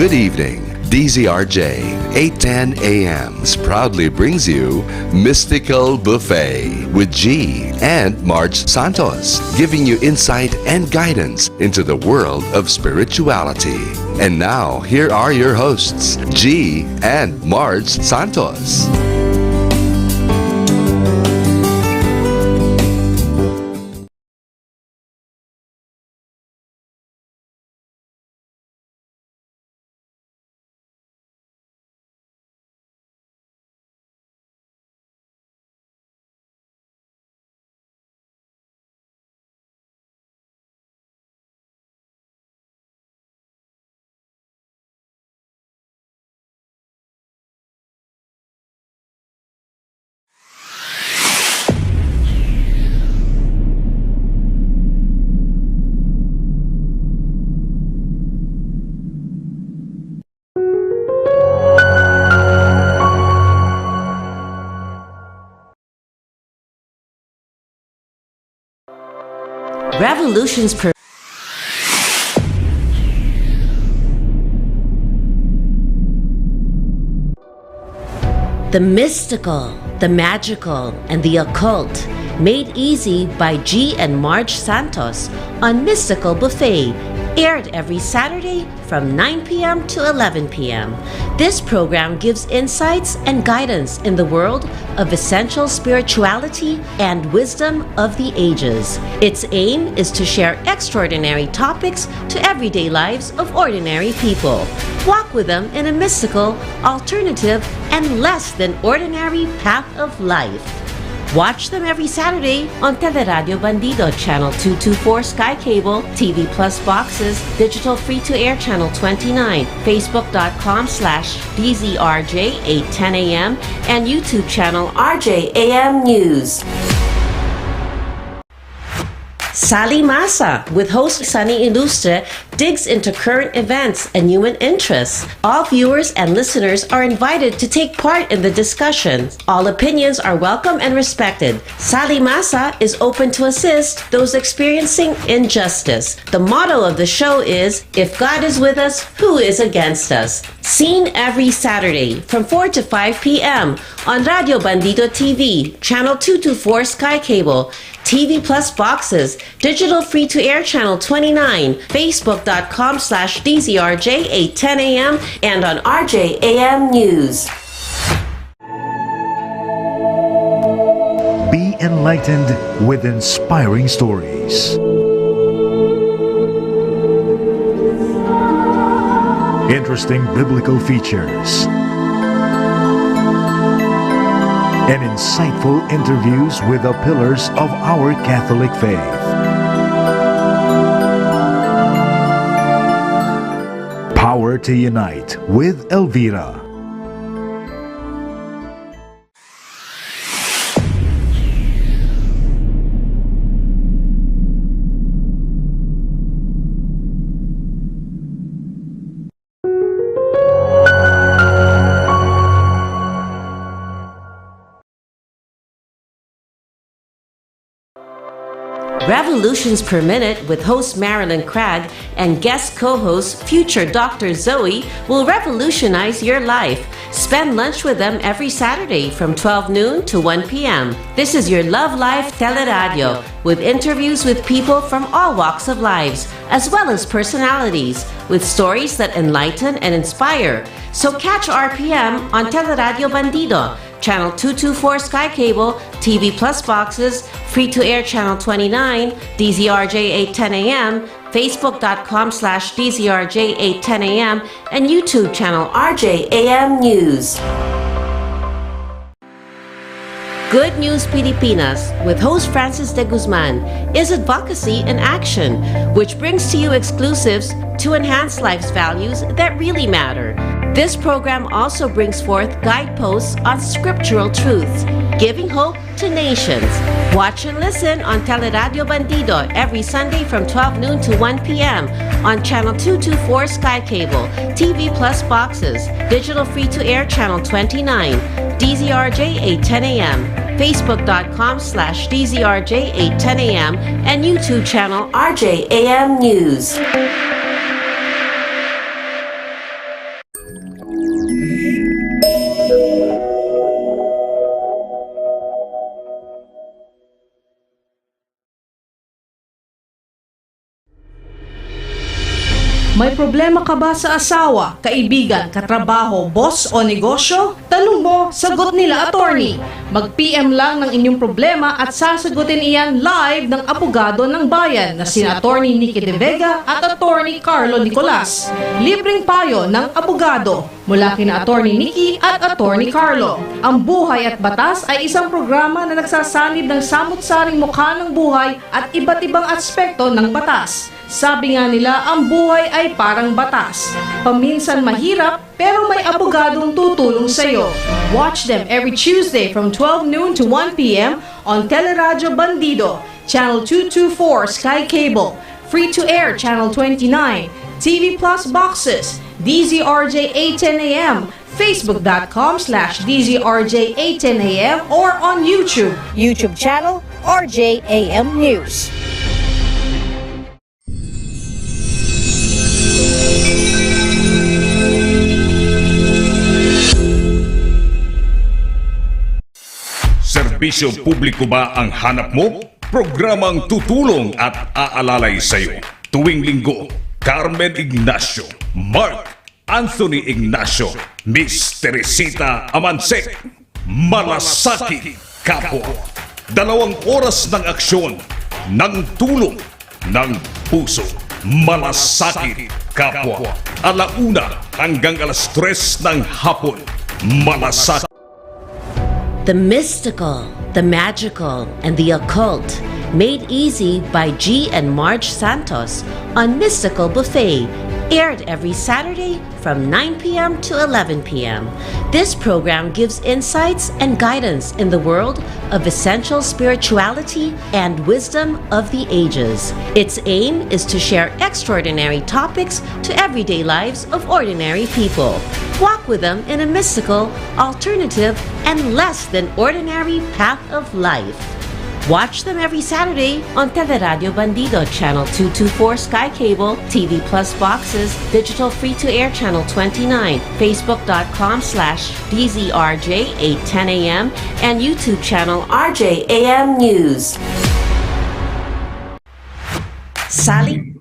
Good evening. DZRJ 810 AMs proudly brings you Mystical Buffet with G and Marge Santos, giving you insight and guidance into the world of spirituality. And now, here are your hosts, G and Marge Santos. Revolutions per the mystical, the magical, and the occult, made easy by G and Marge Santos on Mystical Buffet, aired every Saturday from 9 p.m. to 11 p.m. This program gives insights and guidance in the world of essential spirituality and wisdom of the ages. Its aim is to share extraordinary topics to everyday lives of ordinary people. Walk with them in a mystical, alternative, and less than ordinary path of life. Watch them every Saturday on Teleradio Bandido, Channel 224 Sky Cable, TV Plus Boxes, Digital Free-to-Air Channel 29, Facebook.com/DZRJ 810 AM, and YouTube channel RJAM News. Sally Masa, with host Sunny Ilustre, digs into current events and human interests. All viewers and listeners are invited to take part in the discussion. All opinions are welcome and respected. Sally Masa is open to assist those experiencing injustice. The motto of the show is, "If God is with us, who is against us?" Seen every Saturday from 4 to 5 p.m. on Radio Bandido TV, Channel 224 Sky Cable, TV Plus Boxes, Digital Free-to-Air Channel 29, Facebook.com/DZRJ 810 AM, and on RJAM News. Be enlightened with inspiring stories. Interesting biblical features. And insightful interviews with the pillars of our Catholic faith. Power to Unite with Elvira. Revolutions per Minute with host Marilyn Craig and guest co-host future Dr. Zoe will revolutionize your life. Spend lunch with them every Saturday from 12 noon to 1 p.m. This is your Love Life Teleradio with interviews with people from all walks of lives, as well as personalities, with stories that enlighten and inspire. So catch RPM on Teleradio Bandido, Channel 224 Sky Cable, TV Plus Boxes, Free-to-Air Channel 29, DZRJ 810 AM, Facebook.com/DZRJ 810 AM, and YouTube channel RJAM News. Good News Pilipinas with host Francis de Guzman is advocacy in action, which brings to you exclusives to enhance life's values that really matter. This program also brings forth guideposts on scriptural truths, giving hope to nations. Watch and listen on Teleradio Bandido every Sunday from 12 noon to 1 p.m. on Channel 224 Sky Cable, TV Plus Boxes, Digital Free-to-Air Channel 29, DZRJ 810 AM, Facebook.com/DZRJ 810 AM, and YouTube channel RJAM News. problema ka ba sa asawa, kaibigan, katrabaho, boss o negosyo? Tanong mo, sagot nila attorney. Mag-PM lang ng inyong problema at sasagutin iyan live ng abogado ng bayan na sina attorney Nikki De Vega at attorney Carlo Nicolas. Libreng payo ng abogado mula kina attorney Nikki at attorney Carlo. Ang Buhay at Batas ay isang programa na nagsasanib ng samut-saring mukha ng buhay at iba't ibang aspekto ng batas. Sabi nga nila, ang buhay ay parang batas. Paminsan mahirap, pero may abogadong tutulong sa'yo. Watch them every Tuesday from 12 noon to 1 p.m. on Teleradyo Bandido, Channel 224 Sky Cable, Free to Air Channel 29, TV Plus Boxes, DZRJ 810 AM, Facebook.com/DZRJ 810 AM, or on YouTube. YouTube channel RJAM News. Serbisyo publiko ba ang hanap mo? Programang tutulong at aalalay sa iyo. Tuwing linggo, Carmen Ignacio, Mark Anthony Ignacio, Miss Teresita Amansek, Malasaki Kapwa. 2 oras ng aksyon, ng tulong, ng puso. Malasaki Kapwa. 1:00 hanggang 3:00 ng hapon. Malasaki. The mystical, the magical, and the occult, made easy by G and Marge Santos on Mystical Buffet, aired every Saturday from 9 p.m. to 11 p.m. This program gives insights and guidance in the world of essential spirituality and wisdom of the ages. Its aim is to share extraordinary topics to everyday lives of ordinary people. Walk with them in a mystical, alternative, and less than ordinary path of life. Watch them every Saturday on Teleradio Bandido, Channel 224 Sky Cable, TV Plus Boxes, Digital Free-to-Air Channel 29, Facebook.com/DZRJ 810 AM, and YouTube channel RJAM News. Sally?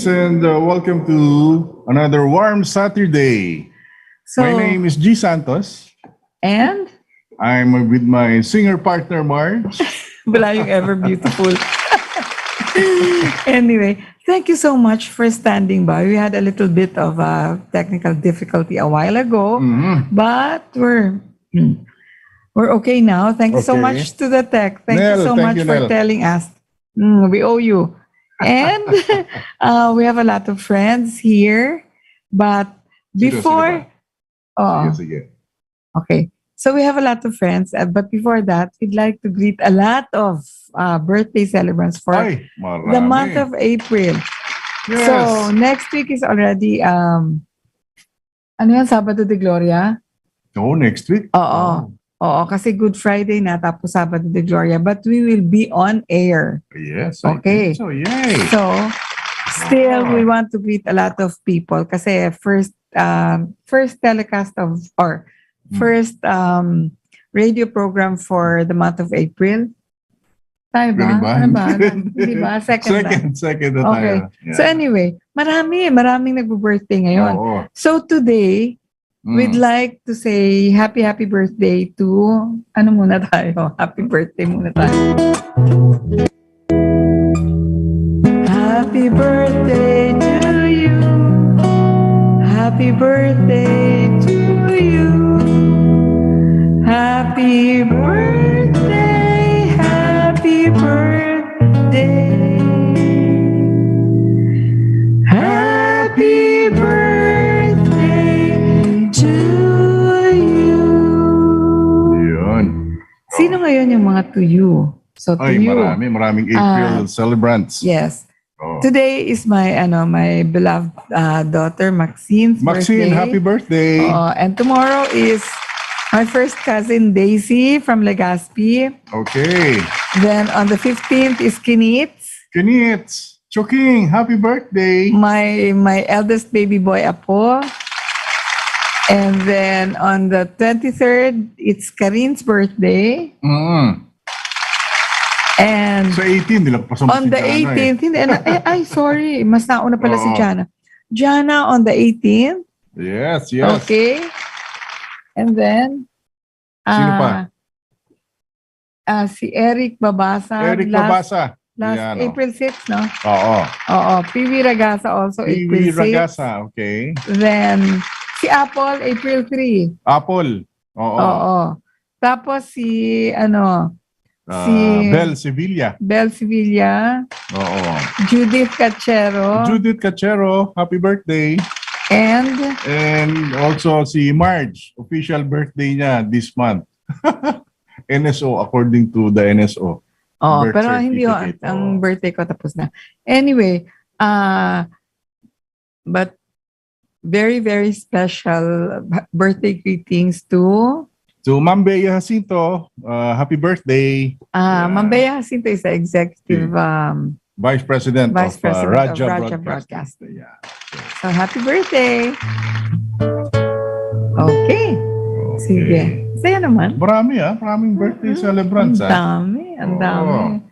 And welcome to another warm Saturday. My name is G. Santos. And? I'm with my singer partner, Marge. Wala yung ever beautiful. Anyway, thank you so much for standing by. We had a little bit of a technical difficulty a while ago, but we're okay now. Thank you so much to the tech. Thank you so much for telling us. We owe you. And we have a lot of friends here. But before Oo. Sige. Okay. So we have a lot of friends, but before that, we'd like to greet a lot of birthday celebrants for Ay, marami. the month of April. Yes. So next week is already ano yan, Sabado de Gloria? Next week? Oo. Oo, kasi Good Friday na tapos Sabado de Gloria, but we will be on air. Yes, Okay. I think so. Yay. So still we want to greet a lot of people kasi first telecast of or first radio program for the month of April. Tayo ba? Ganun ba? Ano ba? Hindi ba? Second na Okay. tayo. Yeah. So anyway, maraming nagbo-birthday ngayon. Oo. So today, we'd like to say happy birthday to, ano muna tayo? Happy birthday muna tayo. Happy birthday to you. Happy birthday to you. Happy birthday. Happy birthday. Happy birthday to you. Yun. Sino ngayon yung mga to you? So to Ay, you. maraming April celebrants. Yes. Oh. Today is my beloved daughter Maxine's Maxine, birthday. happy birthday. And tomorrow is my first cousin Daisy from Legazpi. Okay. Then on the 15th is Kinitz. Kinitz, Choking, happy birthday. My eldest baby boy Apo. And then on the 23rd, it's Karin's birthday. And Sa 18, nilagpasan mo on si the Jana 18th, hindi, ay, sorry, mas nauna pala si Jana. Jana on the 18th. Yes. Okay. And then, Sino pa? Si Eric Babasa. Eric Babasa. Last Yan, April 6, no? Oo. Piwi Ragasa also April 6. Ragasa, okay. Then, si Apple, April 3. Apple. Oo. Tapos si Bel Sevilla. Bel Sevilla. Oo. Judith Cachero, happy birthday. And also si Marge, official birthday niya this month. NSO, according to the NSO. Birth pero hindi certificate. ang birthday ko tapos na. Anyway, but very, very special birthday greetings to Ma'am Bea Jacinto, happy birthday. Ma'am Bea Jacinto is the executive Vice President of Raja Broadcasting. Yeah. So happy birthday. Okay. Sige. Saya naman. Maraming birthday celebrants. Ang dami.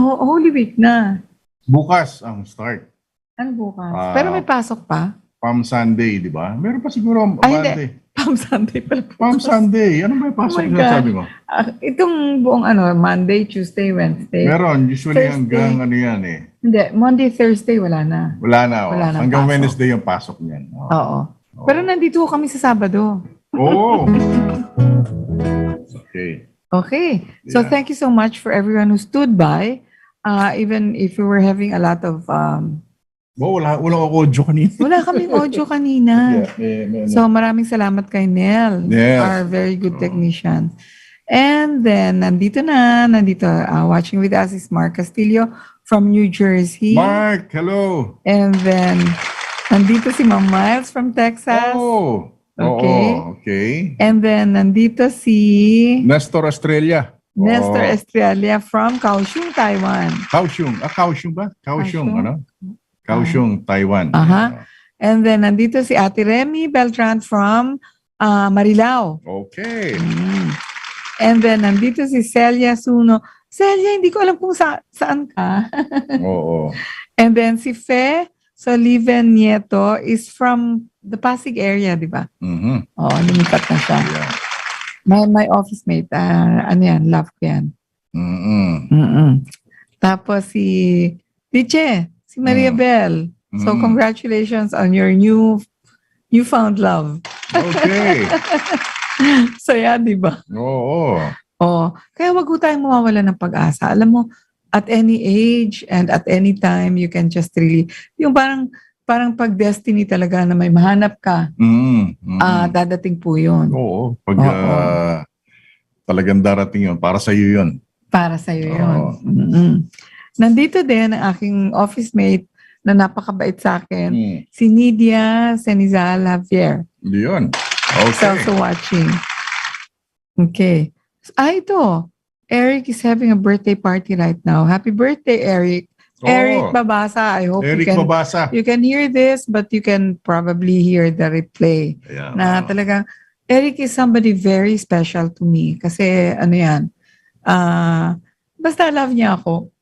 Holy Week na. Bukas ang start. Ano bukas? Pero may pasok pa? Palm Sunday, di ba? Meron pa siguro Monday. Palm Sunday pala. Palm Sunday. Ano ba yung pasok na sabi mo? Itong buong Monday, Tuesday, Wednesday. Meron. Usually Thursday. hanggang yan eh. Hindi. Monday, Thursday, wala na. Wala na. Hanggang pasok. Wednesday yung pasok niyan. Oo. Pero nandito kami sa Sabado. Oo. Okay. So thank you so much for everyone who stood by. Even if we were having a lot of wala audio kanina. Wala kaming audio kanina. So maraming salamat kay Nel, our very good technician. And then nandito watching with us is Mark Castillo from New Jersey. Mark, hello. And then nandito si Ma'am Miles from Texas. Oh. Okay. And then nandito si Nestor Estrella. From Kaohsiung, Taiwan. Kaohsiung ba? Kaohsiung, Taiwan. And then nandito si Ate Remy Beltran from Marilao. Okay. And then nandito si Celia Suno. Celia, hindi ko alam kung saan ka. Oo. And then si Fe Soliven Nieto is from the Pasig area, di ba? Lumipat na siya. Yeah. My office mate, love ko yan. Tapos si Tiche, si Maria Bell. So congratulations on your newfound love. Okay. Saya, di ba? Oo. Kaya wag ho tayong mawawala ng pag-asa. Alam mo, at any age and at any time, you can just really, yung parang parang pag destiny talaga na may mahanap ka, dadating po yun. Oo. Pag Oo. talagang darating yun, para sa iyo yun. Para sa'yo yun. Oo. Nandito din ang aking office mate na napakabait sa akin, si Nidia Senizal Javier. Yun. She's Okay. also watching. Okay. Ito. Eric is having a birthday party right now. Happy birthday, Eric. Eric Babasa, I hope Eric you can Babasa. you can hear this, but you can probably hear the replay. Ayan, Na talagang, Eric is somebody very special to me. Kasi ano yan, basta love niya ako.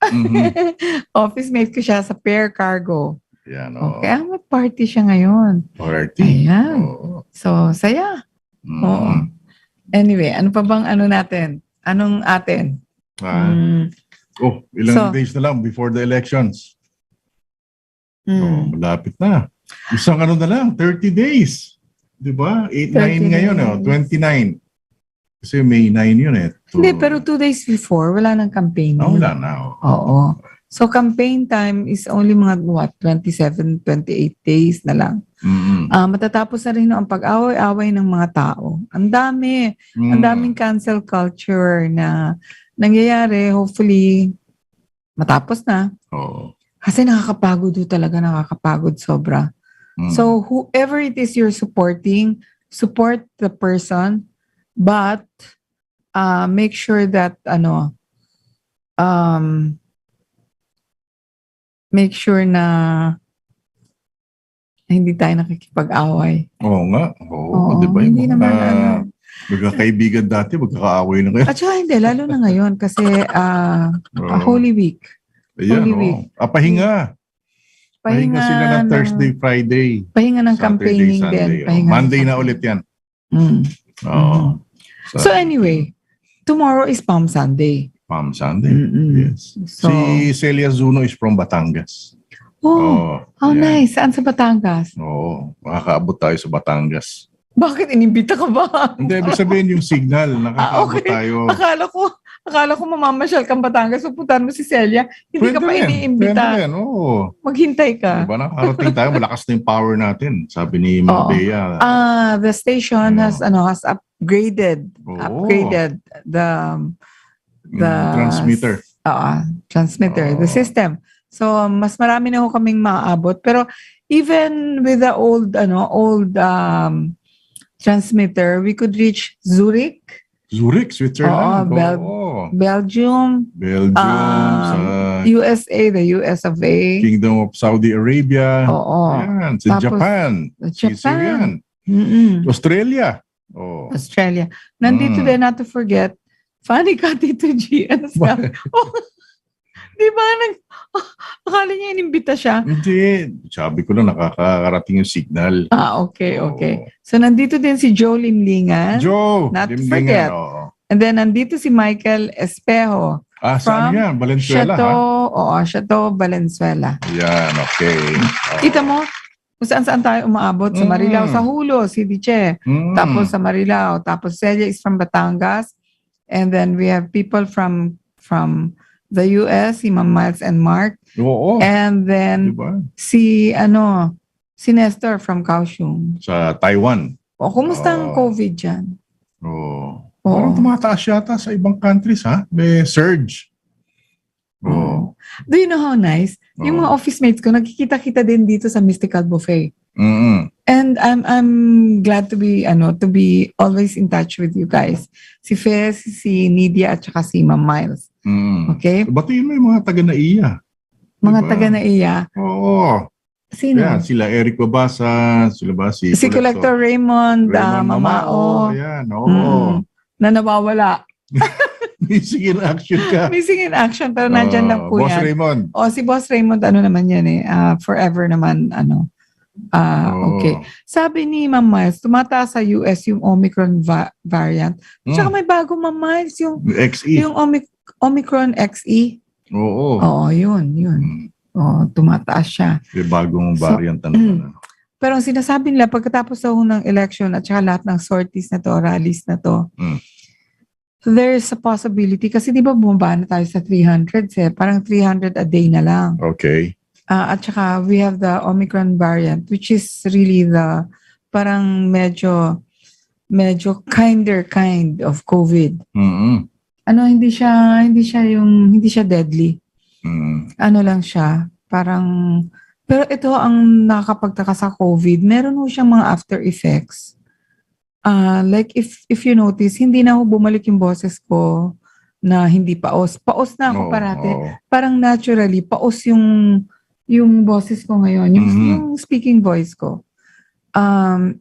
Office mate ko siya sa Pair Cargo. Yan, Kaya may party siya ngayon. Party. Ayan. Oo. So, saya. Oo. Anyway, ano pa bang ano natin? Anong atin? Ilang days na lang before the elections. Malapit na. Isang ano na lang, 30 days. Di ba? 8-9 ngayon, 29. Kasi May 9 yun eh. Hindi, pero 2 days before, wala nang campaign. Wala na. Oo. So, campaign time is only mga, 27, 28 days na lang. Matatapos na rin ang pag-away-away ng mga tao. Ang dami. Ang daming cancel culture na nangyayari. Hopefully, matapos na. Kasi nakakapagod talaga. Nakakapagod sobra. So, whoever it is you're supporting, support the person, but make sure that, make sure na hindi tayo nakikipag-away. Oo nga. Oo, di ba? Hindi naman, magkakaibigan dati, magkakaaway na kayo. At saka hindi, lalo na ngayon kasi Holy Week. Ayan, Holy Week. Pahinga. Pahinga sila ng Thursday, Friday. Pahinga ng Saturday, campaigning Sunday. din. Pahinga Monday ng na ulit yan. campaigning. So anyway, tomorrow is Palm Sunday. Palm Sunday. Yes. So, Si Celia Zuno is from Batangas. how nice. Saan sa Batangas? Makakaabot tayo sa Batangas. Bakit inimbita ka ba? Hindi, ibig sabihin yung signal, nakakaabot tayo. Akala ko mamamasyal kang Batangas, pupuntahan mo si Celia, hindi ka pa iniimbita. Maghintay ka. Diba, nakarating tayo, malakas na yung power natin, sabi ni Ma'am Bea. The station has upgraded the transmitter. Transmitter, the system. So, mas marami na ho kaming maaabot. Pero, even with the old transmitter, we could reach Zurich, Switzerland. Belgium, sa USA, the US of A. Kingdom of Saudi Arabia. Yan, sa Tapos, Japan. Japan. Australia. Australia. Nandito din, not to forget, funny ka, Tito G. Di ba? Akala niya inimbita siya. Hindi. Sabi ko na nakakarating yung signal. Okay. So, nandito din si Joe Limlingan. Joe! Not to forget. And then, nandito si Michael Espejo. Saan yan? Valenzuela, Chateau Valenzuela. Yan, okay. Kita mo, kung saan tayo umaabot. Sa Marilao, sa Hulo, si Diche. Tapos sa Marilao. Tapos Celia is from Batangas. And then we have people from the US, si Ma'am Miles and Mark. And then si Nestor from Kaohsiung. Sa Taiwan. Kumusta ang COVID dyan? Parang tumataas yata sa ibang countries, ha? May surge. Do you know how nice? Yung mga office mates ko, nagkikita-kita din dito sa Mystical Buffet. And I'm glad to be always in touch with you guys. Si Fez, si Nidia, at saka si Ma'am Miles. Okay? Batiin mo yung mga taga-naiya. Mga taga-naiya? Sino? Yan, sila Eric Babasa, sila ba si Collector Raymond Mamao. Ayan, na nawawala. Missing in action ka. Missing in action, pero nandyan lang po Boss yan. Raymond. Si Boss Raymond, naman yan forever naman, okay. Sabi ni Ma'am Miles, tumataas sa US yung Omicron variant. Tsaka may bago, Ma'am Miles, yung XE. Yung Omicron XE. Yun. Tumataas siya. May bagong variant Pero ang sinasabi nila, pagkatapos ng election at saka lahat ng sorties na to, rallies na to, there's a possibility, kasi di ba bumaba na tayo sa 300, parang 300 a day na lang. Okay. At saka we have the Omicron variant, which is really the parang medyo kind of COVID. Ano, hindi siya deadly. Ano lang siya, parang, pero ito ang nakakapagtaka sa COVID, meron ho siyang mga after effects. Like if you notice, hindi na ako bumalik yung boses ko na hindi paos. Paos na ako parati. Parang naturally, paos yung boses ko ngayon, yung speaking voice ko. Ano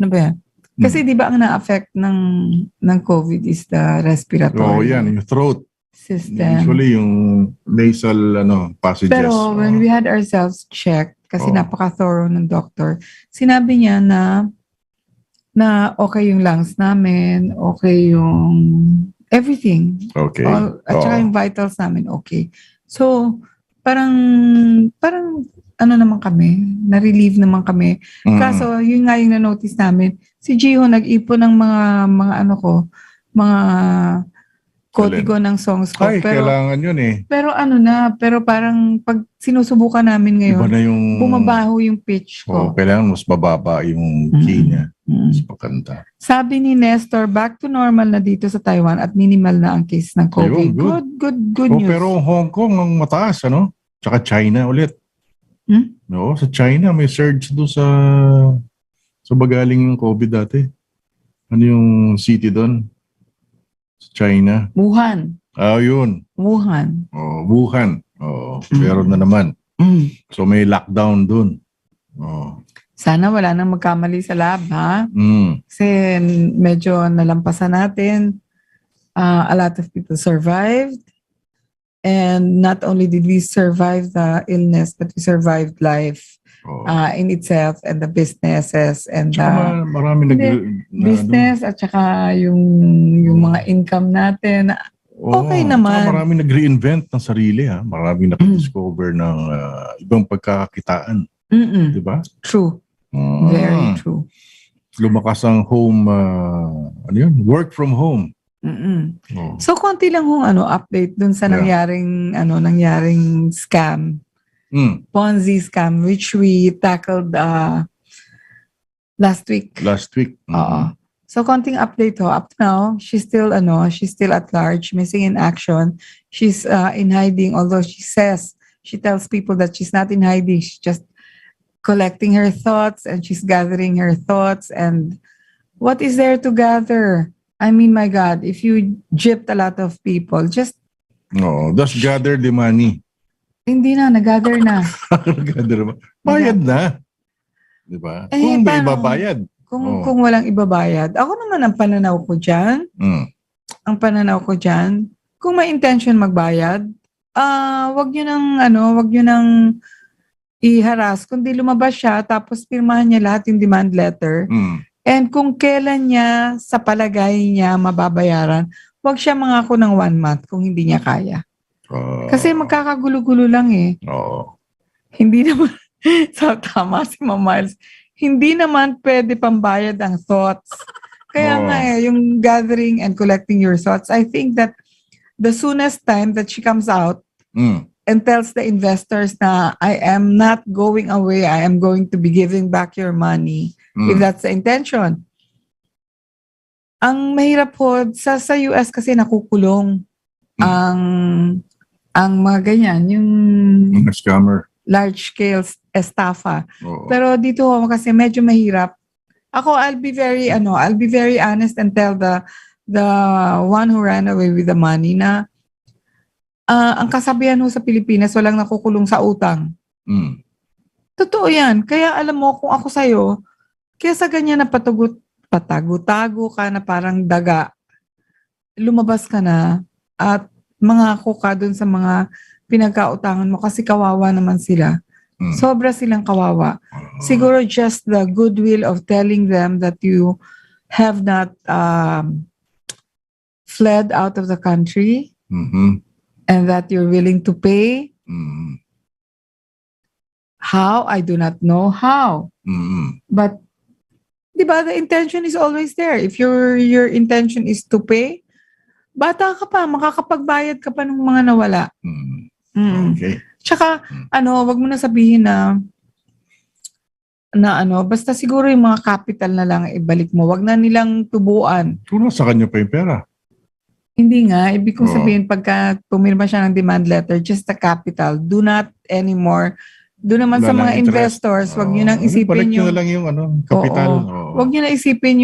ba yan? Kasi di ba ang na-affect ng COVID is the respiratory yan, yung throat. system. Usually yung nasal passages. Pero when we had ourselves checked, kasi napaka-thorough ng doctor, sinabi niya na okay yung lungs namin, okay yung everything. Okay. At saka yung vitals namin, okay. So, parang naman kami, na-relieve naman kami. Kaso, yun nga yung na-notice namin, si Gio nag-ipon ng mga kodigo ng songs ko. Ay, pero kailangan yun eh. Pero pero parang pag sinusubukan namin ngayon, Iba na yung bumabaho yung pitch ko. kailangan mas bababa yung key niya. Mas pakanta. Sabi ni Nestor, back to normal na dito sa Taiwan at minimal na ang case ng COVID. Ayun, Good news. Pero Hong Kong ang mataas, Tsaka China ulit. No, sa China may surge doon sa bagaling ng COVID dati. Ano yung city doon? Sa China. Wuhan. Yun. Wuhan. Wuhan. Meron na naman. So may lockdown doon. Sana wala nang magkamali sa lab, ha? Kasi medyo nalampasan natin. A lot of people survived. And not only did we survive the illness, but we survived life in itself and the businesses and marami business at saka yung mga income natin. Okay naman. Marami nag-reinvent ng sarili, ha? Marami nakadiscover ng ibang pagkakakitaan. Diba? True. Very true. Lumakas ang home, work from home. So konti lang update dun sa nangyaring scam. Ponzi scam which we tackled last week. So konting update up now, she's still at large, missing in action. She's in hiding, although she tells people that she's not in hiding, she's just collecting her thoughts and she's gathering her thoughts. And what is there to gather? I mean, my God, if you gypped a lot of people, just gather the money. Hindi na, nag-gather na. Bayad na. Diba? Kung may ibabayad. Kung walang ibabayad. Ako naman ang pananaw ko dyan. Ang pananaw ko dyan, kung may intention magbayad, wag nyo nang i-harass. Kundi lumabas siya, tapos pirmahan niya lahat yung demand letter. And kung kailan niya, sa palagay niya, mababayaran, wag siya mangako ng 1 month kung hindi niya kaya. Kasi magkakagulo-gulo lang eh. Hindi naman, tama si Ma'am Miles, hindi naman pwede pambayad ang thoughts. Kaya nga yung gathering and collecting your thoughts, I think that the soonest time that she comes out and tells the investors na I am not going away, I am going to be giving back your money, if that's the intention. Ang mahirap po, sa US kasi nakukulong ang mga ganyan, yung scammer. Large scale estafa. Pero dito kasi medyo mahirap. Ako, I'll be very honest and tell the one who ran away with the money na ang kasabihan ho sa Pilipinas, walang nakukulong sa utang. Totoo yan. Kaya alam mo, kung ako sa'yo, kaya sa ganyan na patago-tago ka na parang daga, lumabas ka na at mangako ka dun sa mga pinagkautangan mo kasi kawawa naman sila. Sobra silang kawawa. Siguro just the goodwill of telling them that you have not fled out of the country and that you're willing to pay. How? I do not know how. But diba, the intention is always there. If your intention is to pay, bata ka pa, makakapagbayad ka pa ng mga nawala. Okay. Tsaka, wag mo na sabihin na basta siguro yung mga capital na lang ibalik mo. Wag na nilang tubuan. Kung sa kanya pa yung pera. Hindi nga. Ibig kong sabihin, pagka pumirma siya ng demand letter, just the capital. Do not anymore. Doon naman Wala sa lang mga interest. investors, wag nyo nang isipin balik nyo yung... na lang yung kapital. Wag nyo na isipin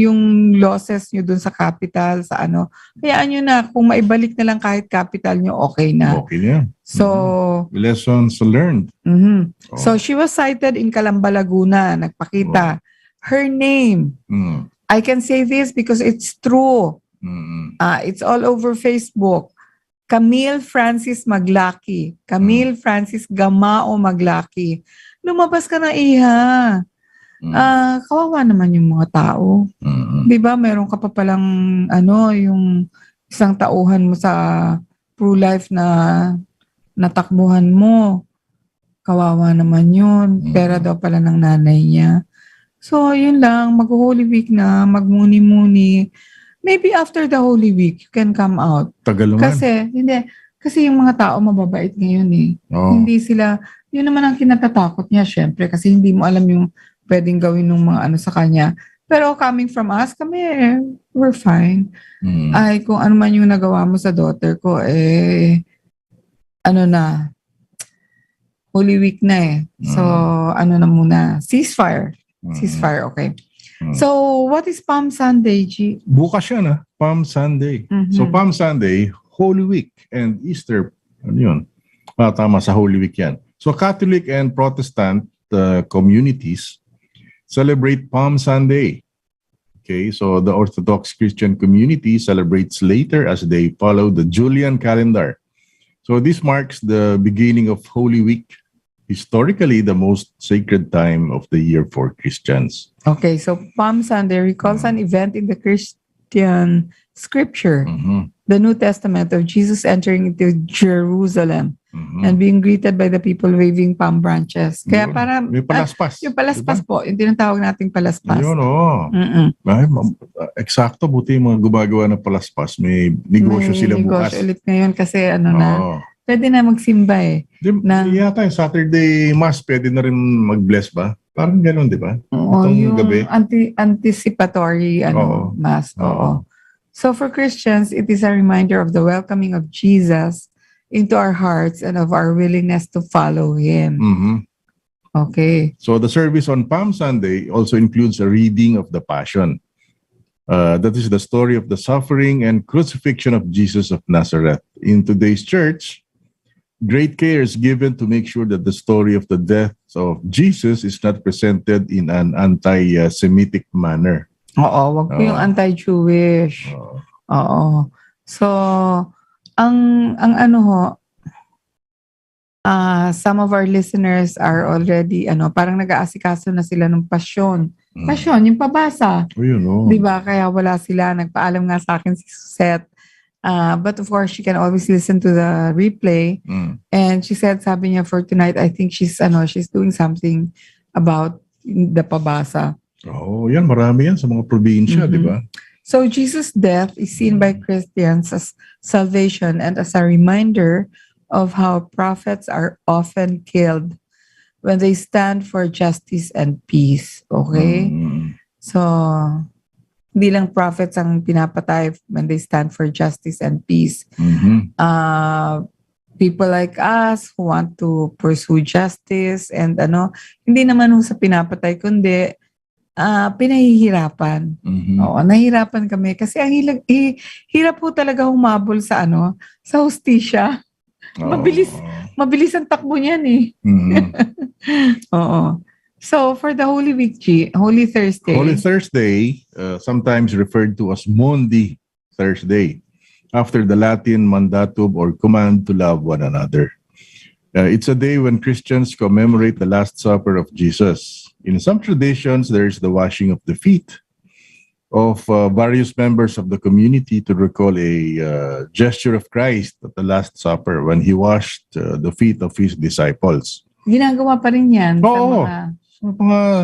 yung losses nyo dun sa capital, sa ano. Hayaan nyo na, kung maibalik na lang kahit capital nyo, okay na. Okay na yan. So, Lessons learned. So, she was cited in Calamba, Laguna. Nagpakita. Her name, I can say this because it's true. It's all over Facebook. Camille Francis Maglaki. Camille Francis Gamao Maglaki. Lumabas ka na, iha. Kawawa naman yung mga tao. Di ba, meron ka pa palang, yung isang tauhan mo sa pro-life na natakbuhan mo. Kawawa naman yun. Pera daw pala ng nanay niya. So, yun lang. Mag-Holy Week na, magmuni-muni. Maybe after the Holy Week, you can come out. Tagal naman. Kasi yung mga tao mababait ngayon eh. Hindi sila, yun naman ang kinatatakot niya syempre kasi hindi mo alam yung pwedeng gawin ng mga sa kanya. Pero coming from us, kami, we're fine. Ay, kung ano man yung nagawa mo sa daughter ko, Holy Week na eh. So, na muna, ceasefire. Ceasefire, okay. So, what is Palm Sunday, G? Bukas yan, Palm Sunday. So, Palm Sunday, Holy Week, and Easter, yun? Tama, sa Holy Week yan. So, Catholic and Protestant communities celebrate Palm Sunday. Okay, so the Orthodox Christian community celebrates later as they follow the Julian calendar. So, this marks the beginning of Holy Week, historically the most sacred time of the year for Christians. Okay, so Palm Sunday recalls an event in the Christian scripture, the New Testament of Jesus entering into Jerusalem and being greeted by the people waving palm branches. Kaya para may palaspas. Yung palaspas po, yung tinatawag nating palaspas. Yun, eksakto, buti yung mga gumagawa ng palaspas. May negosyo sila bukas. Negosyo ulit ngayon kasi pwede na magsimba eh. Yata yung Saturday Mass, pwede na rin mag-bless ba? Parang gano'n, di ba? Yung gabi. Anticipatory Mass. So for Christians, it is a reminder of the welcoming of Jesus into our hearts and of our willingness to follow Him. Okay. So the service on Palm Sunday also includes a reading of the Passion. That is the story of the suffering and crucifixion of Jesus of Nazareth. In today's church, great care is given to make sure that the story of the death of Jesus is not presented in an anti-Semitic manner. Wag po yung anti-Jewish. So, some of our listeners are already, parang nag-aasikaso na sila ng pasyon. Pasyon, yung pabasa. Diba? Kaya wala sila. Nagpaalam nga sa akin si Suzette. But of course, she can always listen to the replay. And she said, sabi niya, for tonight, I think she's doing something about the pabasa. Yan, marami yan sa mga probinsya, di ba? So, Jesus' death is seen by Christians as salvation and as a reminder of how prophets are often killed when they stand for justice and peace. Okay? So, hindi lang prophets ang pinapatay when they stand for justice and peace. People like us who want to pursue justice and hindi naman sa pinapatay, kundi pinahihirapan. Nahihirapan kami kasi ang hirap po talaga humabol sa sa hustisya. Mabilis ang takbo niyan eh. So, for the Holy Week, Holy Thursday. Holy Thursday, sometimes referred to as Maundy Thursday, after the Latin mandatum or command to love one another. It's a day when Christians commemorate the Last Supper of Jesus. In some traditions, there's the washing of the feet of various members of the community to recall a gesture of Christ at the Last Supper when He washed the feet of His disciples. Ginagawa pa rin yan sa mga...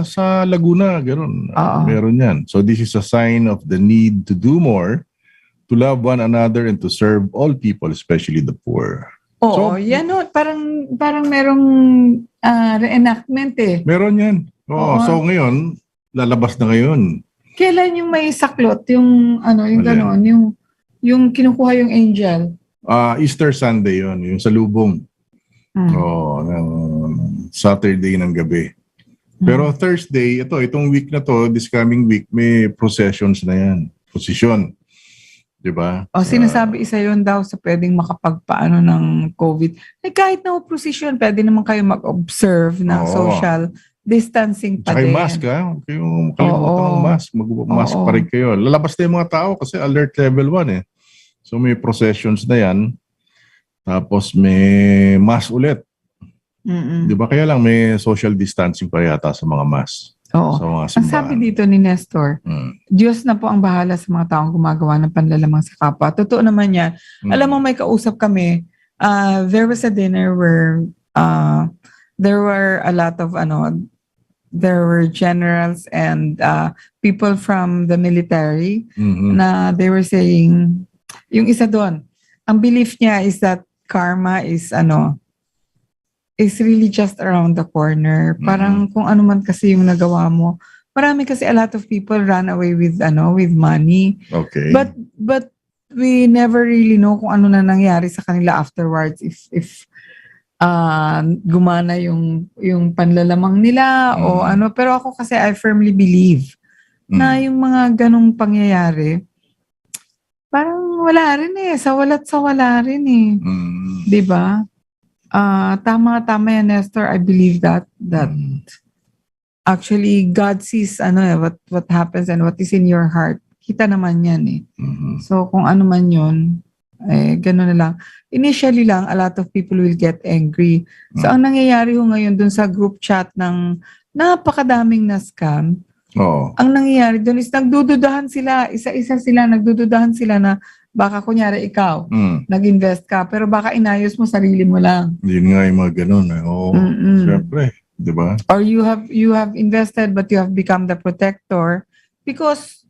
Sa Laguna, gano'n. Meron yan. So this is a sign of the need to do more, to love one another, and to serve all people, especially the poor. Oo, yan o. Parang merong reenactment eh. Meron yan. Oo. Oo. So ngayon, lalabas na ngayon. Kailan yung may saklot? Yung yung Alin? gano'n, yung kinukuha yung angel. Easter Sunday yon, yung sa lubong. Oo, ng Saturday ng gabi. Pero Thursday, itong week na to, this coming week, may processions na yan. Procession. Diba? O sinasabi isa yun daw sa pwedeng makapagpaano ng COVID. Kahit na procession, pwede naman kayo mag-observe ng social distancing pa Tsaka din. yung mask, ha? Huwag kayong makalimutan ng mask. Mag-mask pa rin kayo. Lalabas na yung mga tao kasi alert level 1 eh. So may processions na yan. Tapos may mask ulit. Di ba? Kaya lang may social distancing pa yata sa mga mask. Oo. Sa mga Ang simbahan. sabi dito ni Nestor, Diyos na po ang bahala sa mga taong gumagawa ng panlalamang sa kapwa. Totoo naman yan. Alam mo, may kausap kami. There was a dinner where there were a lot of there were generals and people from the military na they were saying, yung isa doon, ang belief niya is that karma is is really just around the corner. Parang kung ano man kasi yung nagawa mo. Marami kasi a lot of people run away with with money. Okay. But we never really know kung ano na nangyari sa kanila afterwards if gumana yung panlalamang nila o pero ako kasi I firmly believe na yung mga ganong pangyayari parang wala rin sa wala rin eh. 'Di ba? Tama yan, Nestor. I believe that actually God sees what happens and what is in your heart. Kita naman yan eh. So kung ano man yun, gano'n na lang. Initially lang, a lot of people will get angry. So ang nangyayari ho ngayon dun sa group chat ng napakadaming na scam, ang nangyayari dun is nagdududahan sila, isa-isa sila, nagdududahan sila na baka kunyari ikaw, nag-invest ka, pero baka inayos mo sarili mo lang. Yun nga yung mga ganun. Siyempre, di ba? Or you have invested but you have become the protector because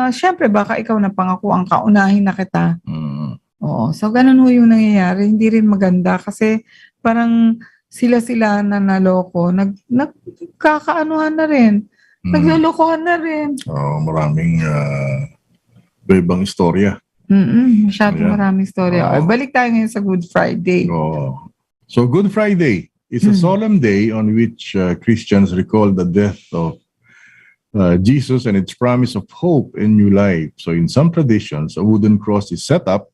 siyempre baka ikaw na pangako ang kaunahin na kita. Oo. So ganun ho yung nangyayari. Hindi rin maganda kasi parang sila na naloko, nagkakaanuhan na rin. Naglolokohan na rin. Maraming ibang istorya. Masyadong maraming istorya. Balik tayo ngayon sa Good Friday. So Good Friday is a solemn day on which Christians recall the death of Jesus and its promise of hope and new life. So in some traditions, a wooden cross is set up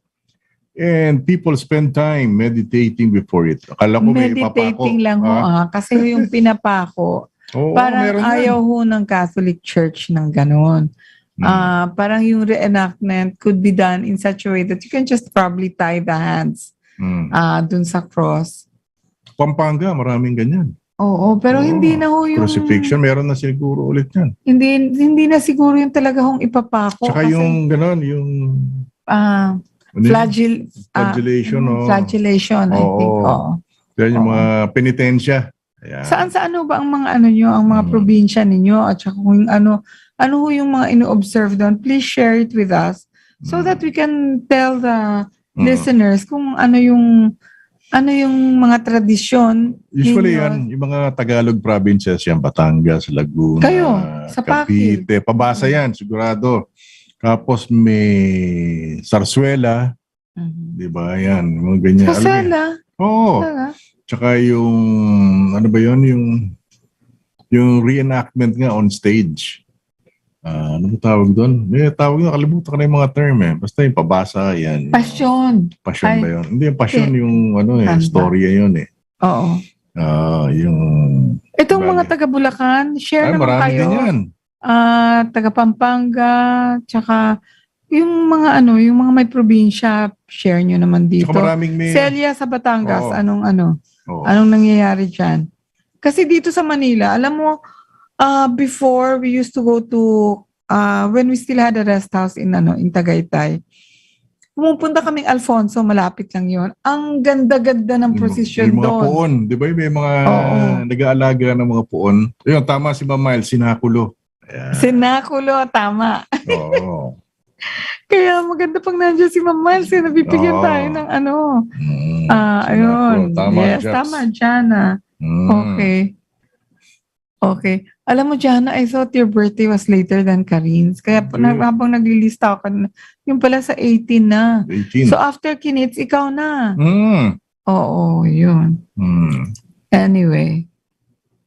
and people spend time meditating before it. Akala ko may ipapako. Meditating lang ho kasi yung pinapako, parang ayaw ho ng Catholic Church ng ganon. Parang yung reenactment could be done in such a way that you can just probably tie the hands dun sa cross. Pampanga, maraming ganyan. Oo, pero hindi na ho yung... Crucifixion, meron na siguro ulit yan. Hindi na siguro yung talaga hong ipapako. Tsaka kasi, yung gano'n, yung... flagellation. Flagellation, I think. Yan yung mga penitensya. Ayan. Saan ba ang mga nyo, ang mga probinsya ninyo at saka kung ano ho yung mga ino-observe doon, please share it with us so that we can tell the listeners kung ano yung mga tradisyon. Usually yan, yung mga Tagalog provinces yan, Batangas, Laguna, kayo, sa Cavite, pabasa yan, sigurado. Tapos may Sarsuela, di ba yan, mga ganyan. Sarsuela? Oo. Tsaka yung, ano ba yun, yung reenactment nga on stage. Ano tawag doon? Tawag doon, kalimutan ko na yung mga term eh. Basta yung pabasa, yan. Passion. Passion ba yun? Hindi, yung passion yung storya yun eh. Oo. Yung... Itong mga taga Bulacan, share naman marami kayo. Din yan. Taga Pampanga, tsaka yung mga yung mga may probinsya, share nyo naman dito. Tsaka maraming may... Celia sa Batangas, anong nangyayari dyan? Kasi dito sa Manila, alam mo, before we used to go to when we still had a rest house in Tagaytay. Pumupunta kaming Alfonso, malapit lang 'yon. Ang ganda-ganda ng procession doon. Yung mga puon, 'di ba? May mga nag-aalaga ng mga puon. Ayun, tama si Ma'am Miles, sinakulo. Sinakulo, tama. Oo. Kaya maganda pang nandiyan si Ma'am Miles, nabibigyan tayo ng ano. Ayun. Tama, Yes, Jax. tama, Jana. Okay. Okay. Alam mo, Jana, I thought your birthday was later than Karin's. Kaya habang naglilista ako, yung pala sa 18 na. 18. So after Kinits, ikaw na. Mm. Oo, yun. Anyway.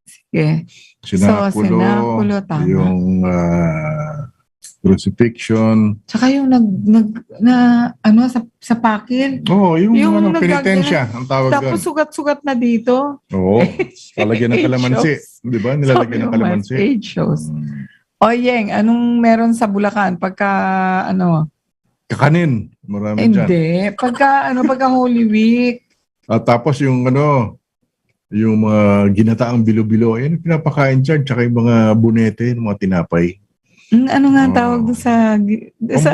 Sige. Sinakulo, tama. Yung crucifixion. Tsaka yung sa pakil. Oo, yung penitensya, ang tawag doon. Tapos sugat-sugat na dito. Oo, lalagyan ng kalamansi. Di ba? Nilalagyan ng kalamansi. Age shows. O Yeng, anong meron sa Bulacan? Pagka, Kakanin. Marami dyan. Hindi. Pagka Holy Week. At tapos yung yung mga ginataang bilo-bilo, ayan, pinapakain dyan. Tsaka yung mga bunete, yung mga tinapay. Ano nga tawag doon sa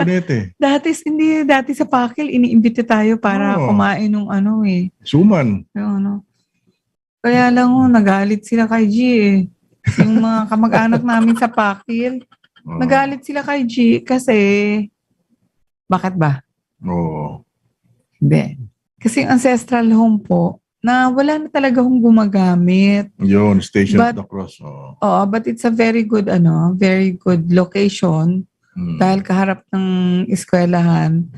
bunete. Dati sa pakil, iniimbita tayo para kumain ng Suman. Yung Kaya lang nagalit sila kay G Yung mga kamag-anak namin sa pakil, nagalit sila kay G kasi, bakit ba? Hindi. Kasi yung ancestral home po, na wala na talaga akong gumagamit. Yun, Station of the Cross. But it's a very good location dahil kaharap ng eskwelahan.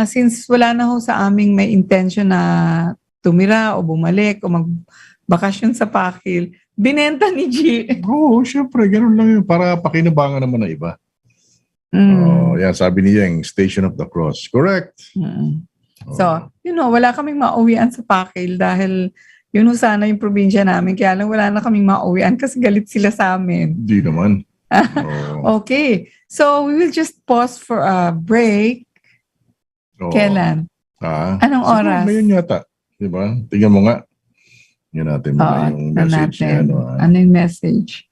Since wala na ho sa aming may intention na tumira o bumalik o magbakasyon sa Pakil, binenta ni G. Syempre, ganun lang yun. Para pakinabangan naman na iba. Yan, sabi niya yung Station of the Cross. Correct. So, wala kaming mauwian sa Pakil dahil yun sana yung probinsya namin. Kaya lang wala na kaming mauwian kasi galit sila sa amin. Hindi naman. Okay. So, we will just pause for a break. Kailan? Anong oras? Ngayon yata. Diba? Tingnan mo nga. Tingnan natin mo yung message niya. Ano yung message?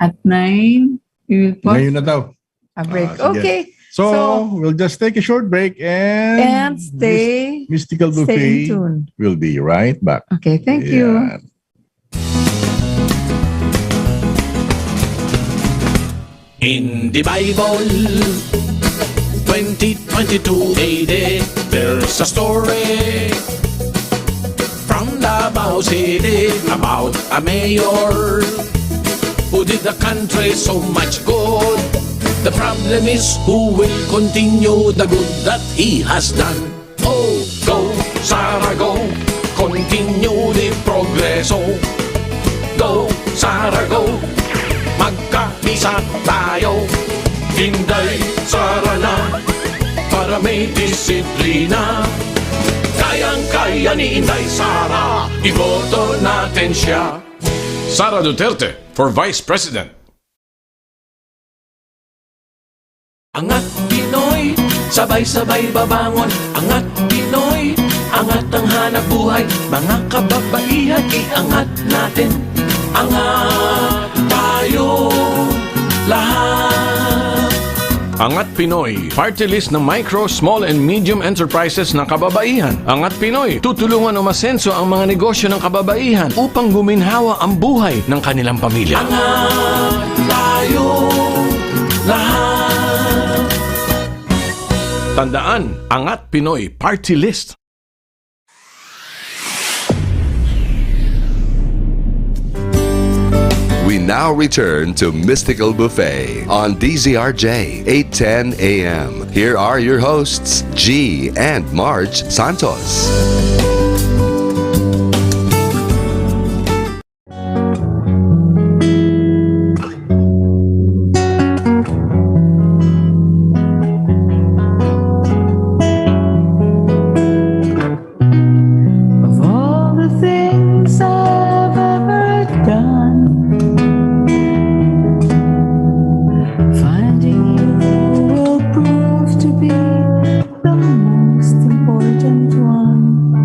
At 9, we will pause. Ngayon na daw. A break. Okay. So, we'll just take a short break and stay Mystical Buffet tuned. We'll be right back. Okay, thank you. In the Bible, 2022 AD, there's a story from Davao City about a mayor who did the country so much good. The problem is who will continue the good that he has done. Oh, go, Sara, go, continue the progreso. Go, Sara, go, magkaisa tayo. Inday, Sara na, para may disiplina. Kayang-kaya ni Inday Sara, iboto natin siya. Sara Duterte for Vice President. Angat Pinoy, sabay-sabay babangon. Angat Pinoy, angat ang hanap buhay. Mga kababaihan, iangat natin. Angat tayo lahat. Angat Pinoy, party list ng micro, small and medium enterprises ng kababaihan. Angat Pinoy, tutulungan umasenso ang mga negosyo ng kababaihan upang guminhawa ang buhay ng kanilang pamilya. Angat tayo lahat. Tandaan, Angat Pinoy Party List. We now return to Mystical Buffet on DZRJ 810 AM. Here are your hosts, G and Marge Santos. Important one.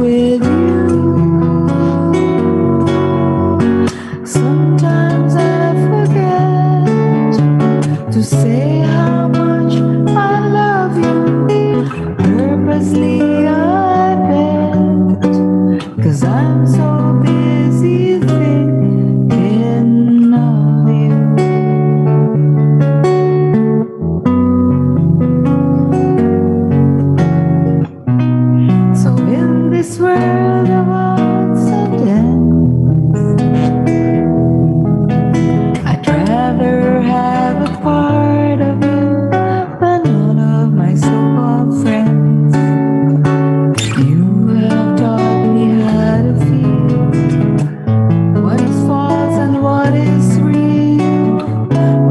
with you. Sometimes I forget to say how much I love you. Purposely I bet, 'cause I'm so busy thinking of you. So in this world of odds and ends, I'd rather have a part of you than all of my so-called friends. You have taught me how to feel what is false and what is real.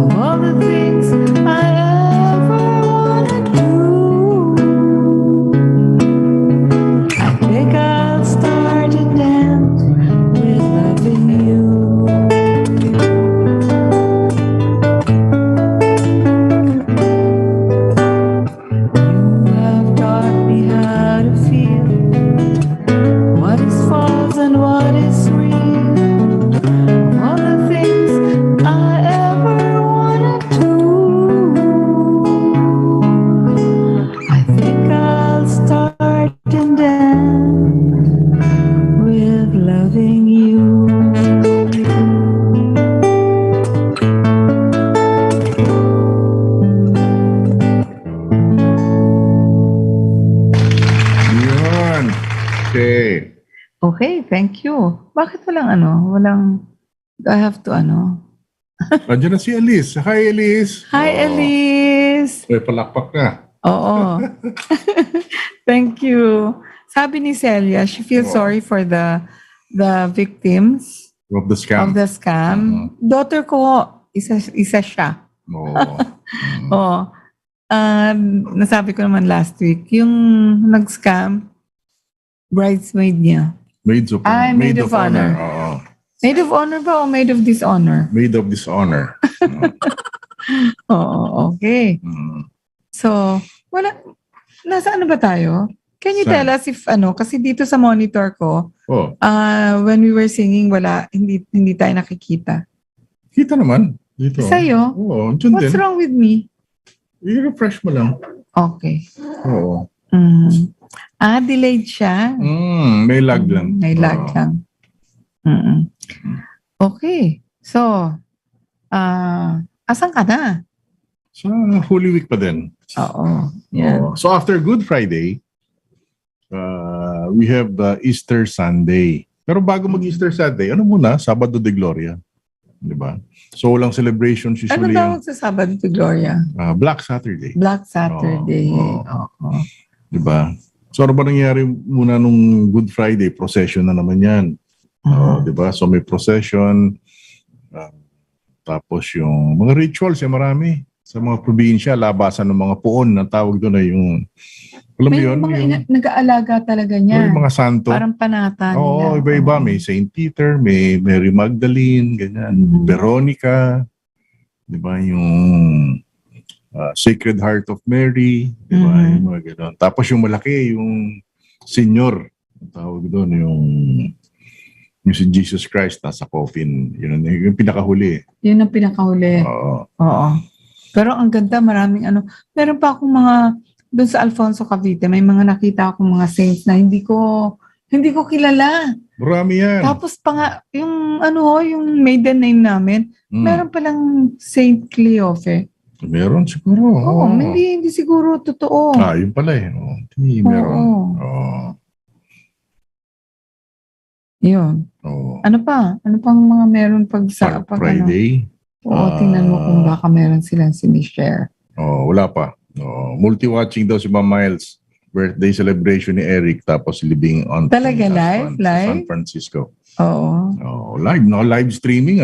Of all the things I ever wanna do, I think I'll start and end with loving you. You have taught me how to feel what is false and what is real. All the things I ever wanted to, I think I'll start and end with loving you. Yun. Okay. Okay, thank you. Bakit walang, I have to Andiyan na si Elise. Hi, Elise. Hi, Elise! May palakpak na. Oo. Thank you. Sabi ni Celia, she feels sorry for the victims Of the scam. of the scam. Daughter ko, isa siya. Oo. Oo. Nasabi ko naman last week, yung nag-scam, bridesmaid niya. Maid of, Maid of honor. Oo. Maid of honor ba o maid of dishonor? Maid of dishonor. Oo, okay. Mm. So, nasa ba tayo? Can you Saan? tell us if kasi dito sa monitor ko, Oh, when we were singing, hindi tayo nakikita. kita naman. Dito. Sa'yo? Oo, dyan What's din. wrong with me? I-refresh mo lang. Okay. Oo. Delayed siya. May lag lang. May lag Oo. lang. Okay. So, asan ka na? Sa Holy Week pa din. Oo. Yan. Oo. So after Good Friday, we have the Easter Sunday. Pero bago mag-Easter Sunday, muna? Sabado de Gloria. Di ba? So walang celebrations Ano usually. tawag sa Sabado de Gloria? Black Saturday. Black Saturday. Oo. Oo. Di ba? So ano ba nangyari muna nung Good Friday? Procession na naman yan. Di ba? So may procession. Tapos yung mga rituals, marami. Sa mga probinsya, labasan ng mga puon na tawag doon ay yung, alam mo May yun? mga nag-aalaga talaga niya. Yung mga santo. Parang panata nila. Oo, iba-iba. May Saint Peter, may Mary Magdalene, ganyan. Veronica, di ba? Yung Sacred Heart of Mary, di ba? Yung mga gano'n. Tapos yung malaki, yung Senior, tawag doon, yung si Jesus Christ nasa coffin. Yun yung pinakahuli. Yun ang pinakahuli. Oo. Pero ang ganda, maraming Meron pa akong doon sa Alfonso Cavite, may mga nakita akong mga saints na hindi ko kilala. Marami yan. Tapos pa nga, yung maiden name namin, meron palang Saint Cleofe. Meron siguro. Oo, hindi siguro totoo. Yun pala eh. Hindi, meron. Yun. Ano pa? Ano pang mga meron pag Friday. Oo, tingnan mo kung baka meron silang sinishare. Wala pa. Multi-watching daw si Ma'am Miles. Birthday celebration ni Eric tapos living on Talaga live? sa San Francisco. Oo. Live. Live streaming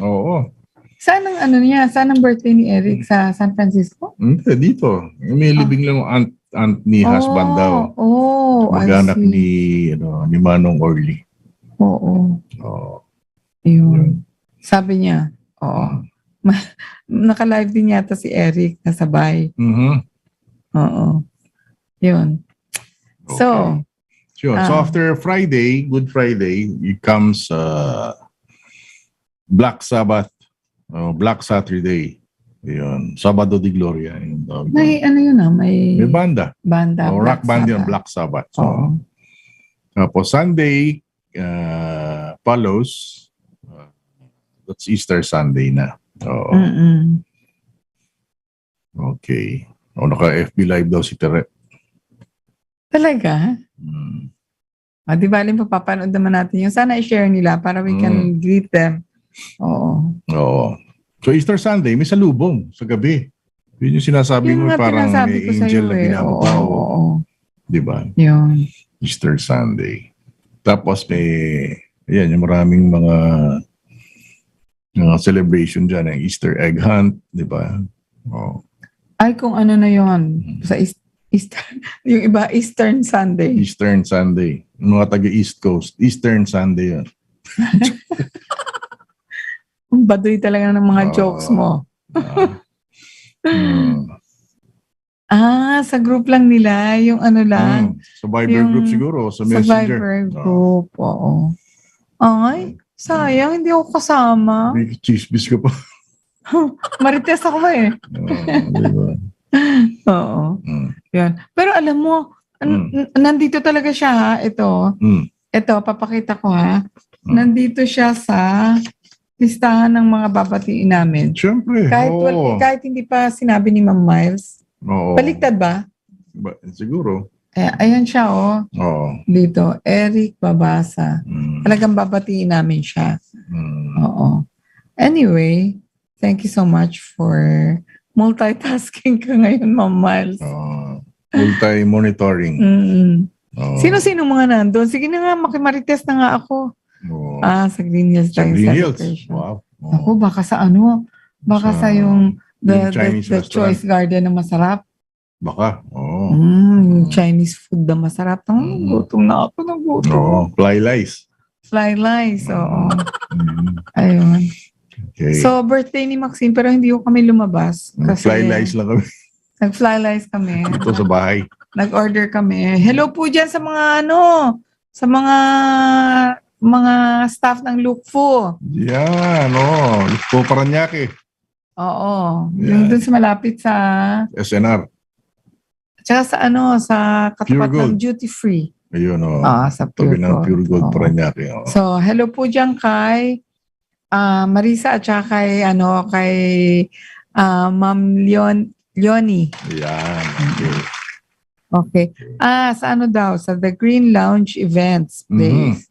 Oo. Saan ang niya? Saan ang birthday ni Eric? Sa San Francisco? Hindi, dito. May living lang aunt ni husband daw. Mag-anak ni Manong Orly. Oo. Yun. Sabi niya, naka-live din yata si Eric na sabay. Oo. Yun. Okay. So Sure. So after Friday, Good Friday, it comes Black Sabbath, Black Saturday. Yun. Sabado de Gloria. Yung tawag doon. May ano yun May banda. Banda, Rock Black band yun, Sabbath. Black Sabbath. So, Oo. tapos Sunday follows. That's Easter Sunday na. Oo. Okay. Naka-FB Live daw si Tere. Talaga? Di ba, papapanood naman natin yung sana i-share nila para we can greet them. Oo. Oo. So Easter Sunday, may salubong sa gabi. Yun yung sinasabi Yun mo, nga parang pinasabi may ko angel sa'yo na eh. binababaw. Oo. Di ba? Yun. Easter Sunday. Tapos may, yan, yung maraming mga celebration dyan, yung Easter egg hunt, di ba? Oh. Ay, kung ano na yun. Sa Easter, yung iba, Eastern Sunday. Eastern Sunday. Yung mga taga-East Coast, Eastern Sunday yan. Baduy talaga ng mga jokes mo. Sa group lang nila, yung ano lang. Sa Viber group siguro, sa Messenger. Sa Viber group, oo. Ay, sayang, hindi ako kasama. May chismis ka pa. Marites ako eh. Diba? Oo. Yan. Pero alam mo, nandito talaga siya ha, ito. Ito, papakita ko ha. Nandito siya sa listahan ng mga babatiin namin. Siyempre. Kahit hindi pa sinabi ni Ma'am Miles. Oo. Baliktad ba? Siguro. Ayan siya Oo. Dito, Eric Babasa. Talagang babatiin namin siya. Oo. Anyway, thank you so much for multitasking ka ngayon, Ma'am Miles. Multi-monitoring. Sino-sino mga nandun? Sige na nga, makimarites na nga ako. Sa Green Hills tayo celebration. Wow. Ako, baka sa ano? Baka sa yung the Choice Garden na masarap. Baka. Chinese food na masarap. Gutom na ako ng gutom. Fly lice. Fly lice, oo. Ayun. Okay. So, birthday ni Maxine, pero hindi ko kami lumabas. Kasi Fly lice lang kami. Nag-fly lice kami. Ito sa bahay. Nag-order kami. Hello po dyan sa mga sa mga staff ng Lukfo. Yan, Lukfo Paranaque. Oo. Yung dun sa malapit sa SNR. Tsaka sa katapat ng duty free. Ayun, sa Pure Gold. Ng Pure Gold Paranaque. So, hello po dyan kay Marisa at saka kay Ma'am Leonie. Yan. Okay. Sa daw? Sa The Green Lounge Events Place.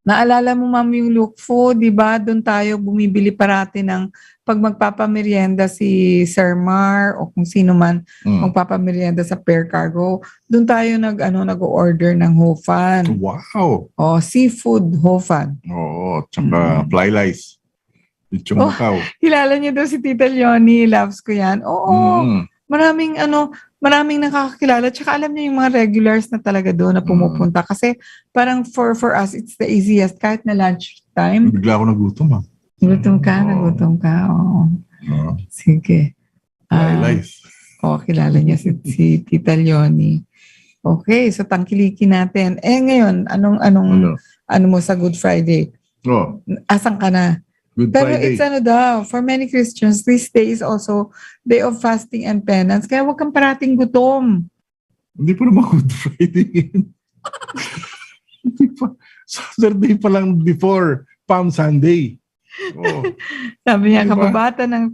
Naalala mo, ma'am, yung Lukfo, di ba? Doon tayo bumibili parati ng pag magpapamerienda si Sir Mar o kung sino man magpapamerienda sa Pair Cargo. Doon tayo nag-order ng hofan. Wow! Seafood hofan. Oo, tsaka fly lice. Lechong Macau. Kilala niyo daw si Tita Leonie, loves ko yan. Oo, maraming nakakakilala. Tsaka alam niya yung mga regulars na talaga doon na pumupunta. Kasi parang for us, it's the easiest. Kahit na lunch time. Bigla ako nagutom Nagutom ka. Oo. Sige. Fly lice. Kilala niya si Tita Leonie. Okay, so tangkilikin natin. Ngayon, ano mo sa Good Friday? Asan ka na? Good Pero Friday. it's for many Christians, this day is also day of fasting and penance. Kaya huwag kang parating gutom. Hindi pa naman Good Friday. Saturday pa lang before Palm Sunday. Sabi niya, diba? kababata ng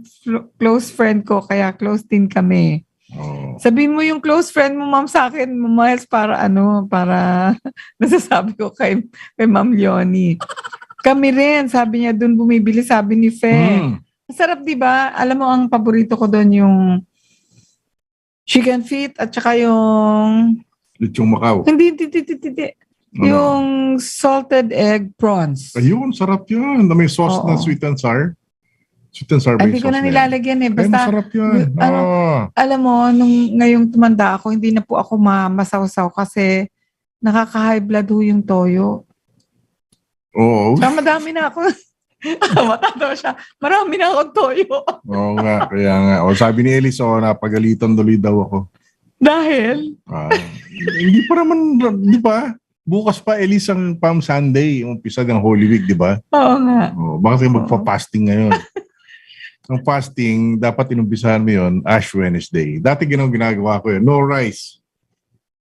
close friend ko, kaya close din kami. Sabihin mo yung close friend mo, ma'am, sa akin, Miles, para nasasabi ko kay Ma'am Leonie. Kami rin, sabi niya, doon bumibili, sabi ni Fe. Masarap, di ba? Alam mo, ang paborito ko doon yung chicken feet at saka yung Lechong Macau. Hindi. Yung salted egg prawns. Ayun, sarap yun. Na may sauce na sweet and sour. Sweet and sour ba yung Hindi ko sauce na na yan? nilalagyan eh. Basta, masarap yun. alam mo, ngayong tumanda ako, hindi na po ako masaw-saw kasi nakaka-high blood ho yung toyo. Oo. Madami na ako. Matatawa siya. Marami na akong toyo. Oo nga, kaya nga. Sabi ni Elise, napagalitan tuloy daw ako. Dahil? Hindi pa naman, di ba? Bukas pa, Elise, ang Palm Sunday, yung umpisa ng Holy Week, di ba? Oo nga. Bakit kayo magpa-fasting ngayon? Ang fasting, dapat inumpisahan mo yun, Ash Wednesday. Dati ginagawa ko yun, no rice.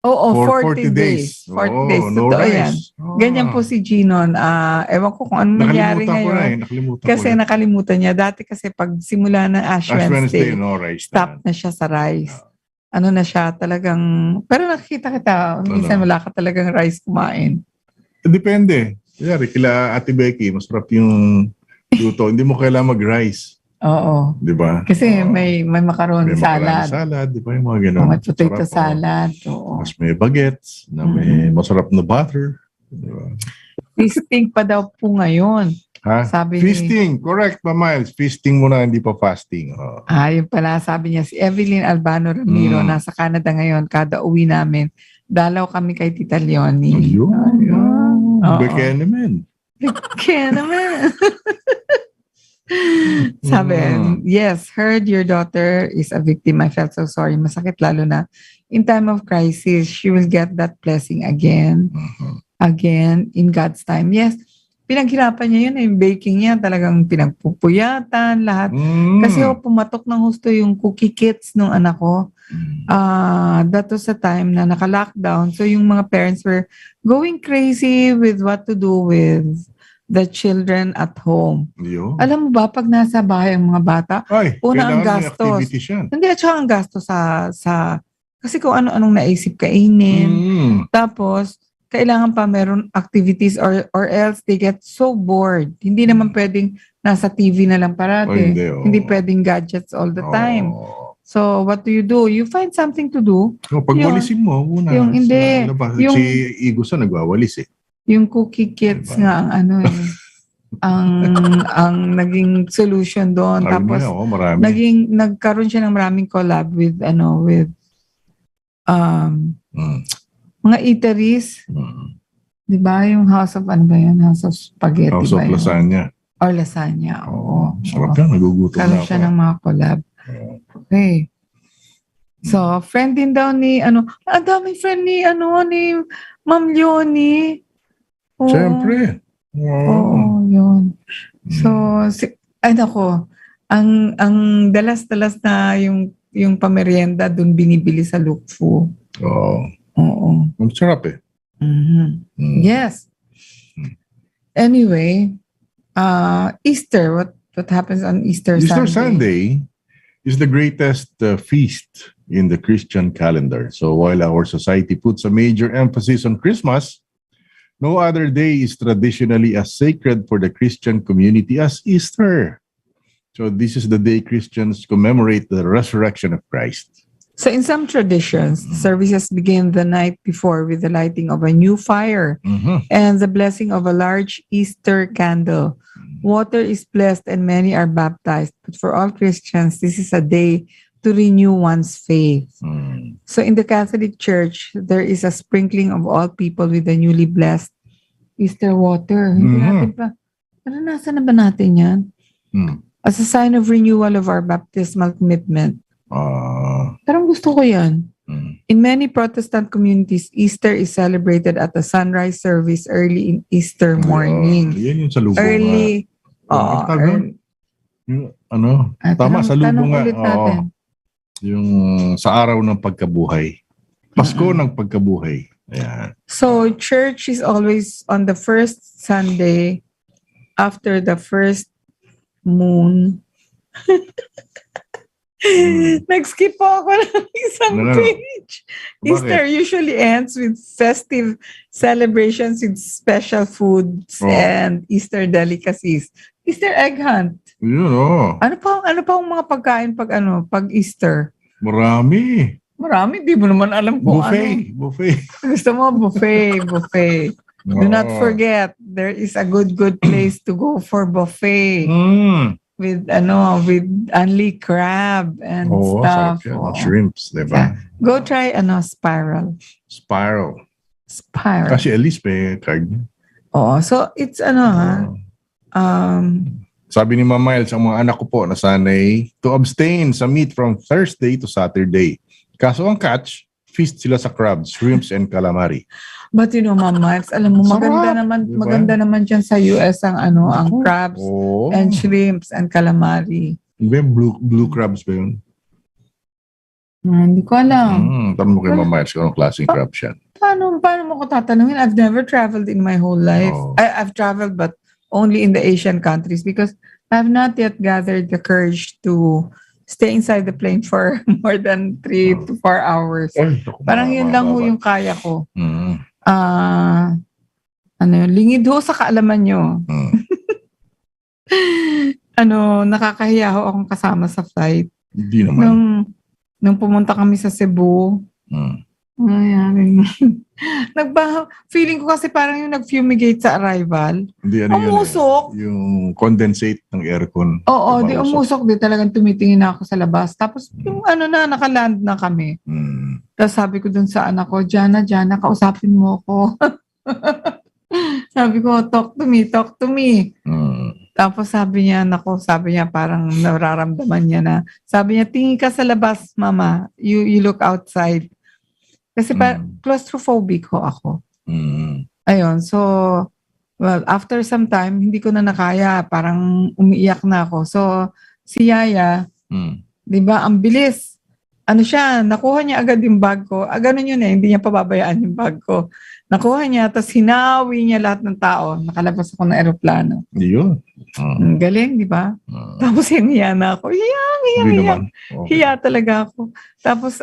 Oo, For 40 days. 40 days. No Totoo rice. yan. Ganyan po si Ginon. Ewan ko kung ano nangyari ngayon. Kasi nakalimutan niya. Dati kasi pag simula ng Ash Wednesday, no rice. stop na siya sa rice. Ano na siya talagang, pero nakikita kita, minsan wala ka talagang rice kumain. Depende. Kaya kila Ate Becky, masarap yung luto. Hindi mo kailangan mag-rice. Oo. Di ba? Kasi may macaroni salad. May salad, di ba? Yung mga ganun. May potato salad. Oo. Mas may bagets, na may masarap na butter. Di ba? Feasting pa daw po ngayon. Sabi Feasting, correct pa Miles. Feasting muna, hindi pa fasting. Yun pala, sabi niya, si Evelyn Albano Ramiro, nasa Canada ngayon, kada uwi namin, dalaw kami kay Tita Leonie. Beke naman. Sabi, yes, heard your daughter is a victim. I felt so sorry. Masakit lalo na. In time of crisis, she will get that blessing again. Again, in God's time. Yes, pinaghirapan niya yun. Yung baking niya, talagang pinagpupuyatan, lahat. Kasi pumatok ng husto yung cookie kits nung anak ko. That was a time na naka-lockdown. So yung mga parents were going crazy with what to do with the children at home. Alam mo ba, pag nasa bahay ang mga bata, una ang gastos. Hindi, at saka ang gastos sa kasi kung ano-anong naisip kainin. Tapos, kailangan pa meron activities or else they get so bored. Hindi naman pwedeng nasa TV na lang parati. Hindi pwedeng gadgets all the time. So, what do? You find something to do. Pagwalisin mo, una. Yung hindi. Si Igusa nagwawalis eh. Yung cookie kits nga ang ano eh. ang naging solution doon. Tapos, nagkaroon siya ng maraming collab with mga eateries. Di ba? Yung House of, ano ba yan? House of Spaghetti House of Lasagna. Or Lasagna, oo. Sarap yan, nagugutom na ako. Karoon siya ng mga collab. Okay. So, friend din daw ni, ang daming friend ni Ma'am Leonie. Siyempre. Oo, yun. So, ang dalas-dalas na yung pamerienda doon binibili sa Lukfu. Oo. Ang sarap eh. Yes. Anyway, Easter, what happens on Easter Sunday? Easter Sunday is the greatest feast in the Christian calendar. So while our society puts a major emphasis on Christmas, no other day is traditionally as sacred for the Christian community as Easter. So this is the day Christians commemorate the resurrection of Christ. So in some traditions, services begin the night before with the lighting of a new fire and the blessing of a large Easter candle. Water is blessed and many are baptized. But for all Christians, this is a day to renew one's faith. So in the Catholic Church, there is a sprinkling of all people with the newly blessed Easter water. Hindi natin pa. Naranasan na ba natin yan? As a sign of renewal of our baptismal commitment. Parang gusto ko yan. In many Protestant communities, Easter is celebrated at the sunrise service early in Easter morning. Yan yung salubong. Early. Tama, salubong nga. Yung sa araw ng pagkabuhay. Pasko ng pagkabuhay. Ayan. So, church is always on the first Sunday after the first moon. Nag-skip po ako ng isang page. Easter usually ends with festive celebrations with special foods and Easter delicacies. Easter egg hunt. Ano pa ang mga pagkain pag Easter? Marami, di mo naman alam kung buffet. Gusto mo buffet. Do not forget, there is a good place to go for buffet. With only crab and stuff. Shrimps, diba? Go try spiral. Kasi at least may card. So it's sabi ni Ma'am Miles, ang mga anak ko po nasanay to abstain sa meat from Thursday to Saturday Kaso ang catch, feast sila sa crabs, shrimps, and calamari. But Ma'am Max, alam mo, Sarap, diba? maganda naman dyan sa US ang ang crabs Oh. and shrimps and calamari. Blue crabs ba yun? Hindi ko alam. Tanong mo kay Ma'am Marge kung anong klaseng crabs yan. Paano mo ko tatanungin? I've never traveled in my whole life. Oh. I've traveled but only in the Asian countries because I have not yet gathered the courage to stay inside the plane for more than 3 to 4 hours. Parang yun lang ho yung kaya ko. Lingid ho sa kaalaman nyo. Nakakahiya ho akong kasama sa flight. Hindi naman. Nung pumunta kami sa Cebu, feeling ko kasi parang yung nag-fumigate sa arrival. Hindi, umusok. Yung condensate ng aircon. Oo, di umusok. Di talagang tumitingin ako sa labas. Tapos yung nakaland na kami. Tapos sabi ko dun sa anak ko, Jana, kausapin mo ako. Sabi ko, talk to me. Tapos sabi niya parang nararamdaman niya na, sabi niya, tingin ka sa labas, mama. You look outside. Kasi claustrophobic ho ako. Ayun, so, well, after some time, hindi ko na nakaya. Parang umiiyak na ako. So, si Yaya, di ba, ang bilis. Nakuha niya agad yung bag ko. Ganun yun hindi niya pababayaan yung bag ko. Nakuha niya, tapos hinawi niya lahat ng tao. Nakalabas ako ng aeroplano. Yun. Galing, di ba? Tapos hiya na ako. Hiya. Hiya talaga ako. Tapos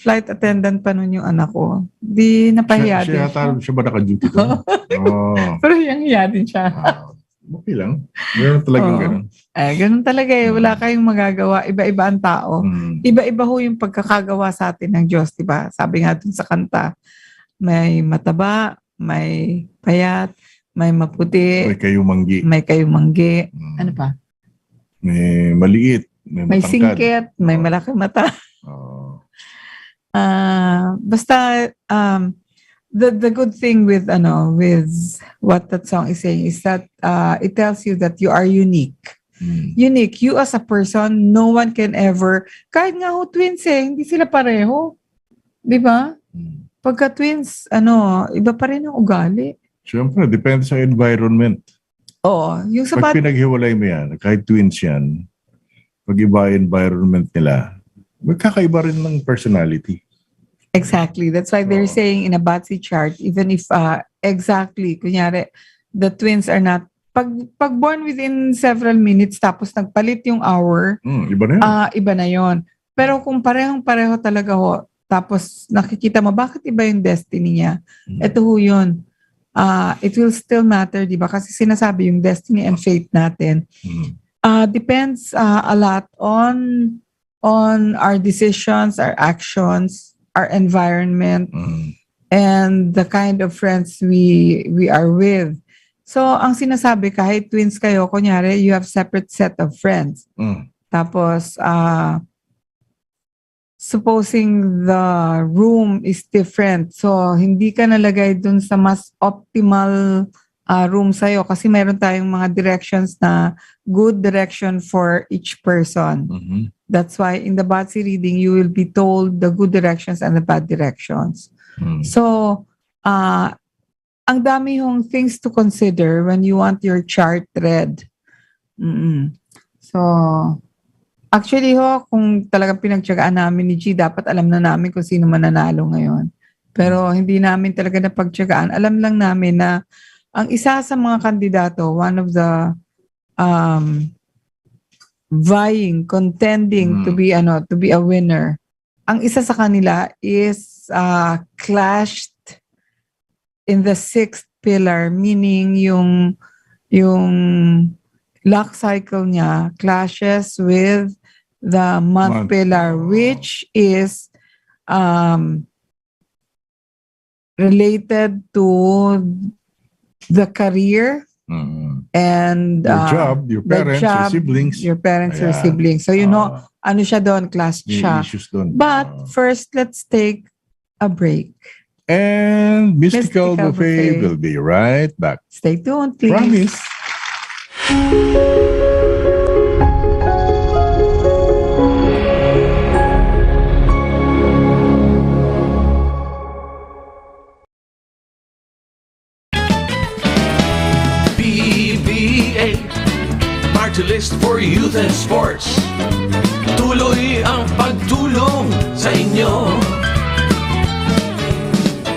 flight attendant pa nun yung anak ko. Di napahiya din siya ba naka-duty doon? Pero hiya din siya. Okay lang. Meron talagang ganun. Ganun talaga Wala kayong magagawa. Iba-iba ang tao. Iba-iba ho yung pagkakagawa sa atin ng Diyos, di ba? Sabi nga dun sa kanta, may mataba, may payat, may maputi, may kayumanggi. Ano pa? May maliit, may singkit, may malaking mata. Basta the good thing with what that song is saying is that it tells you that you are unique. Unique. You as a person, no one can ever, kahit nga ho twins hindi sila pareho. Di ba? Pagka twins, iba pa rin ang ugali. Siyempre, depende sa environment. Oo. Yung sa pag pinaghiwalay mo yan, kahit twins yan, pag iba environment nila, magkakaiba rin ng personality. Exactly. That's why they're saying in a Batsi chart, even if exactly, kunyari, the twins are not, pag born within several minutes, tapos nagpalit yung hour, iba na yun. Iba na yun. Pero kung parehong-pareho talaga ho, tapos nakikita mo, bakit iba yung destiny niya? Ito ho yun. It will still matter, di ba? Kasi sinasabi yung destiny and fate natin. Depends a lot on our decisions, our actions, our environment, and the kind of friends we are with. So, ang sinasabi, kahit twins kayo, kunyari, you have separate set of friends. Tapos, supposing the room is different. So, hindi ka nalagay dun sa mas optimal room sa'yo kasi mayroon tayong mga directions na good direction for each person. That's why in the Batsi reading, you will be told the good directions and the bad directions. So, ang dami yung things to consider when you want your chart read. So, actually kung talagang pinagtiyagaan namin ni G, dapat alam na namin kung sino mananalo ngayon. Pero hindi namin talaga napagtiyagaan. Alam lang namin na ang isa sa mga kandidato, one of the contending to be a winner. Ang isa sa kanila is clashed in the 6th pillar, meaning yung luck cycle niya clashes with the month pillar, which is related to the career and your job, your parents, your siblings. Your parents, your siblings. So ano siya doon, class siya. But first, let's take a break. And Mystical Buffet will be right back. Stay tuned, please. Promise. party list for youth and sports. Tuloy ang pagtulong sa inyo.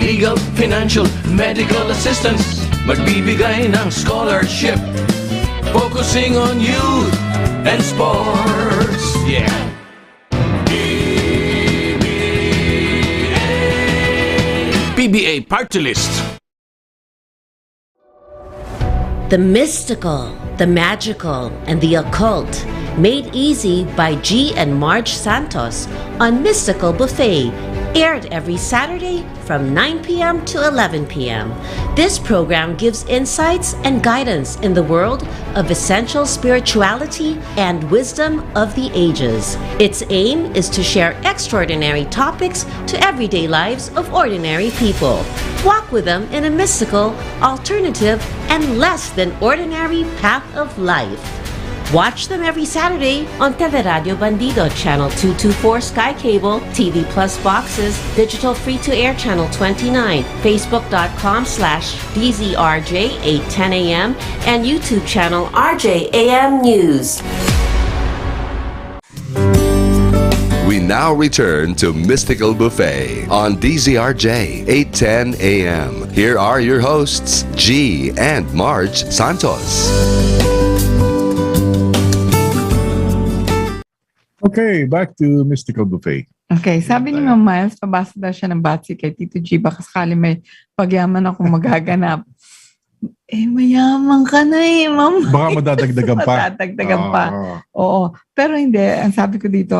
Legal, financial, medical assistance, magbibigay ng scholarship, focusing on youth and sports. Yeah. PBA Party List. The mystical, the magical, and the occult, made easy by G and Marge Santos on Mystical Buffet, aired every Saturday from 9 p.m. to 11 p.m. This program gives insights and guidance in the world of essential spirituality and wisdom of the ages. Its aim is to share extraordinary topics to everyday lives of ordinary people. Walk with them in a mystical, alternative, and less than ordinary path of life. Watch them every Saturday on Teleradio Bandido Channel 224 Sky Cable, TV Plus boxes, digital free-to-air Channel 29, Facebook.com/DZRJ 810 AM, and YouTube channel RJAM News. We now return to Mystical Buffet on DZRJ 810 AM. Here are your hosts, G and Marge Santos. Okay, back to Mystical Buffet. Okay, sabi ni Ma'am Miles, pabasa daw siya ng batsi kay Tito G, baka sakali may pagyaman akong magaganap. Mayaman ka na Ma'am. Baka madadagdagan pa. Madadagdagan pa. Oo. Pero hindi, ang sabi ko dito,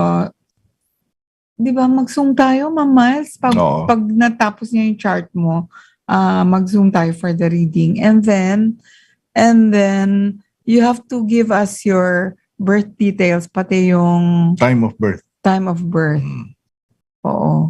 di ba, mag-zoom tayo, Ma'am Miles? Pag natapos niya yung chart mo, mag-zoom tayo for the reading. And then, you have to give us your birth details, pati yung time of birth. Oo.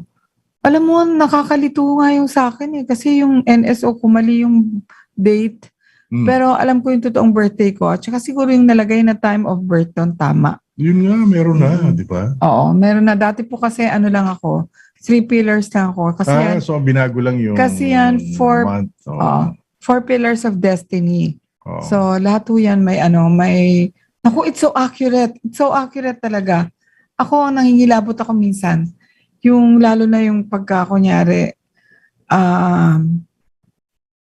Alam mo, nakakalito nga yung sa akin kasi yung NSO ko mali yung date. Pero alam ko yung totoong birthday ko. At saka siguro yung nalagay na time of birth doon, tama. Yun nga, meron na, di ba? Oo, meron na. Dati po kasi ano lang ako, 3 pillars lang ako. Kasi so binago lang yung kasi yan, 4 pillars of destiny. So lahat po yan may Naku, it's so accurate. It's so accurate talaga. Ako, nangingilabot ako minsan. Yung, lalo na yung pagka, kunyari,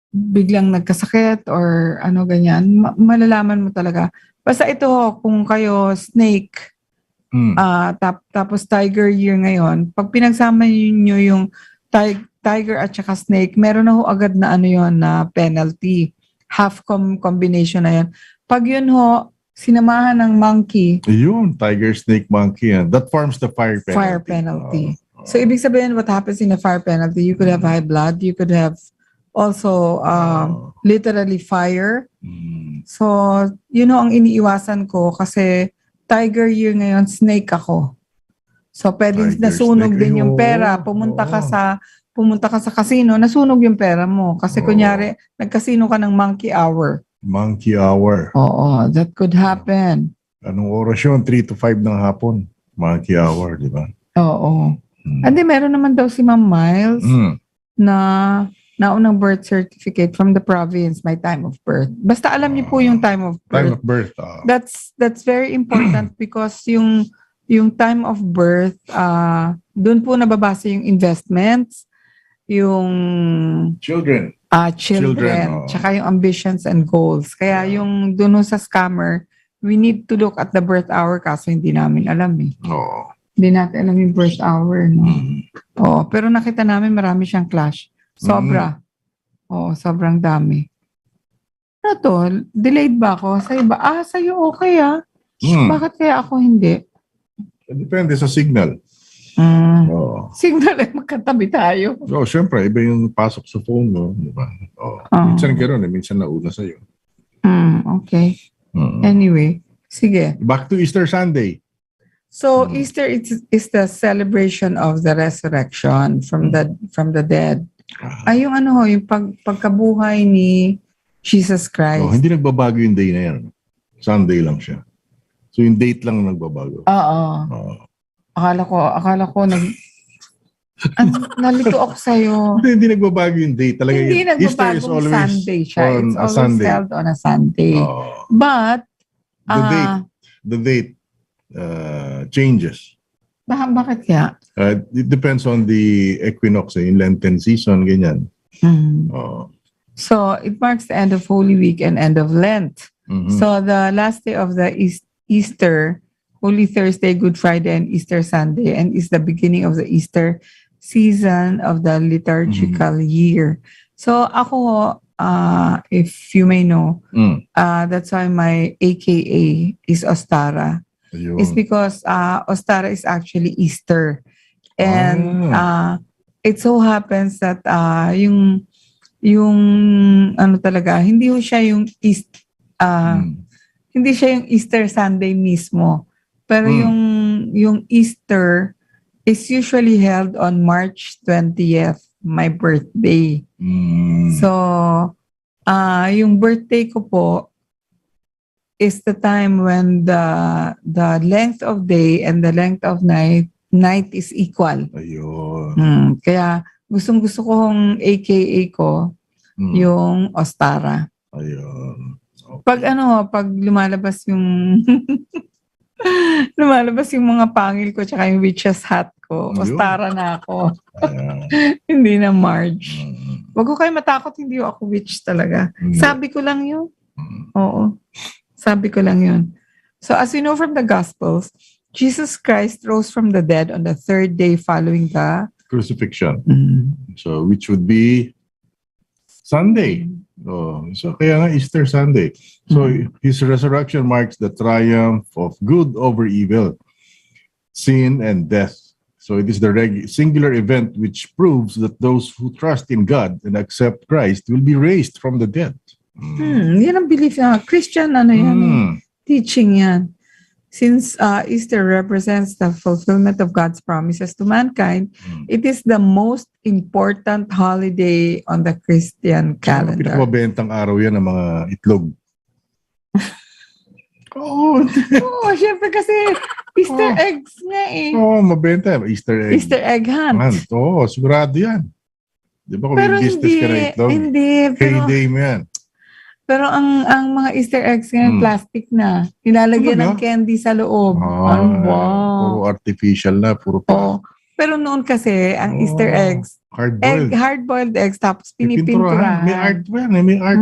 biglang nagkasakit or ano ganyan, malalaman mo talaga. Basta ito, kung kayo snake, tapos tiger year ngayon, pag pinagsama nyo yung tiger at saka snake, meron na ho agad na na penalty. Half combination na yun. Pag yun ho, sinamahan ng monkey. Yun, tiger, snake, monkey. That forms the fire penalty. Fire penalty. So, ibig sabihin, what happens in a fire penalty, you could have high blood, you could have also literally fire. So, ang iniiwasan ko kasi tiger year ngayon, snake ako. So, pwedeng nasunog din yung pera. Pumunta ka sa casino, nasunog yung pera mo. Kasi kunyari, nagkasino ka ng monkey hour. Monkey hour. Oo, that could happen. Anong oras yun? 3 to 5 ng hapon. Monkey hour, di ba? Oo. Andi, meron naman daw si Ma'am Miles na naunang birth certificate from the province, my time of birth. Basta alam niyo po yung time of birth. Time of birth. That's very important because yung time of birth, doon po nababasa yung investments, yung children, tsaka yung ambitions and goals. Kaya yung doon sa scammer, we need to look at the birth hour kaso hindi namin alam Hindi natin alam yung birth hour, no? Pero nakita namin marami siyang clash. Sobra. Sobrang dami. Ano to? Delayed ba ako? Sa iba? Sa'yo okay Bakit kaya ako hindi? Depende sa signal. Signal ay magkatabi tayo. Siyempre, iba yung pasok sa phone mo. Diba? Minsan gano'n minsan nauna sa'yo. Okay. Anyway, sige. Back to Easter Sunday. So, Easter is the celebration of the resurrection from the dead. Ay, yung yung pagkabuhay ni Jesus Christ. Hindi nagbabago yung day na yan. Sunday lang siya. So, yung date lang nagbabago. Akala ko nalito ako sa'yo. Hindi nagbabago yung date. Talaga Hindi nagbabago Easter is always Sunday siya. on It's a always Sunday. held on a Sunday. But, the date changes. Bakit kaya? It depends on the equinox, yung Lenten season, ganyan. So it marks the end of Holy Week and end of Lent. So the last day of the Easter, Holy Thursday, Good Friday, and Easter Sunday, and is the beginning of the Easter season of the liturgical year. So ako, if you may know, that's why my AKA is Ostara. It's because Ostara is actually Easter. And it so happens that yung ano talaga, hindi siya yung hindi siya yung Easter Sunday mismo. Pero yung Easter is usually held on March 20th, my birthday. So, yung birthday ko po is the time when the length of day and the length of night is equal. Ayun. Kaya gustong-gusto kong AKA ko yung Ostara. Ayun. Okay. Pag lumalabas yung mga pangil ko tsaka yung witch's hat ko, Ostara na ako. Hindi na Marge. Wag ko kayo matakot, hindi ako witch talaga. Sabi ko lang yun. Oo. Sabi ko lang yun. So as we know from the Gospels, Jesus Christ rose from the dead on the third day following the crucifixion. So which would be Sunday. So kaya nga Easter Sunday. So his resurrection marks the triumph of good over evil, sin and death. So it is the singular event which proves that those who trust in God and accept Christ will be raised from the dead. Yan ang belief na Christian teaching yan. Since Easter represents the fulfillment of God's promises to mankind, it is the most important holiday on the Christian calendar. Pinakababentang araw yan ng mga itlog. Syempre kasi Easter eggs nga eh. Mabenta. Easter egg. Easter egg hunt. Sigurado yan. Di ba kung Pero may business ka na itlog? Hindi. Payday mo yan. Pero ang mga Easter eggs ngayon, plastic na. Nilalagyan ng candy sa loob. Puro artificial na. Pero noon kasi, ang Easter eggs, hard-boiled eggs, tapos pinipinturahan. May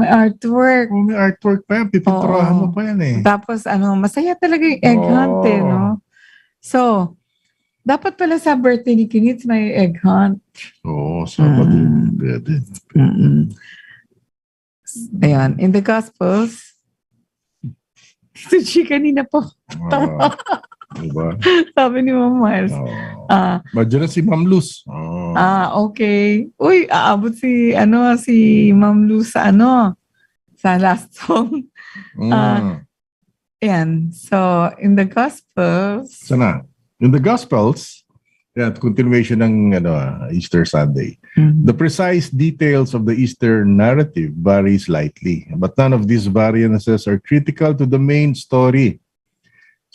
artwork. May artwork pa yan. Pipinturahan mo pa yan eh. Tapos masaya talaga yung egg hunt eh, no? So, dapat pala sa birthday ni Kinitz may egg hunt. Sabado. Pwede. Ayan, in the Gospels, si kanina po. Diba? Sabi ni Ma'am Miles. Marge na si Ma'am Luz. Okay. Uy, aabot si Ma'am Luz sa last song. Ayan. So, in the Gospels. Sana? In the Gospels, continuation ng Easter Sunday. The precise details of the Easter narrative vary slightly, but none of these variances are critical to the main story.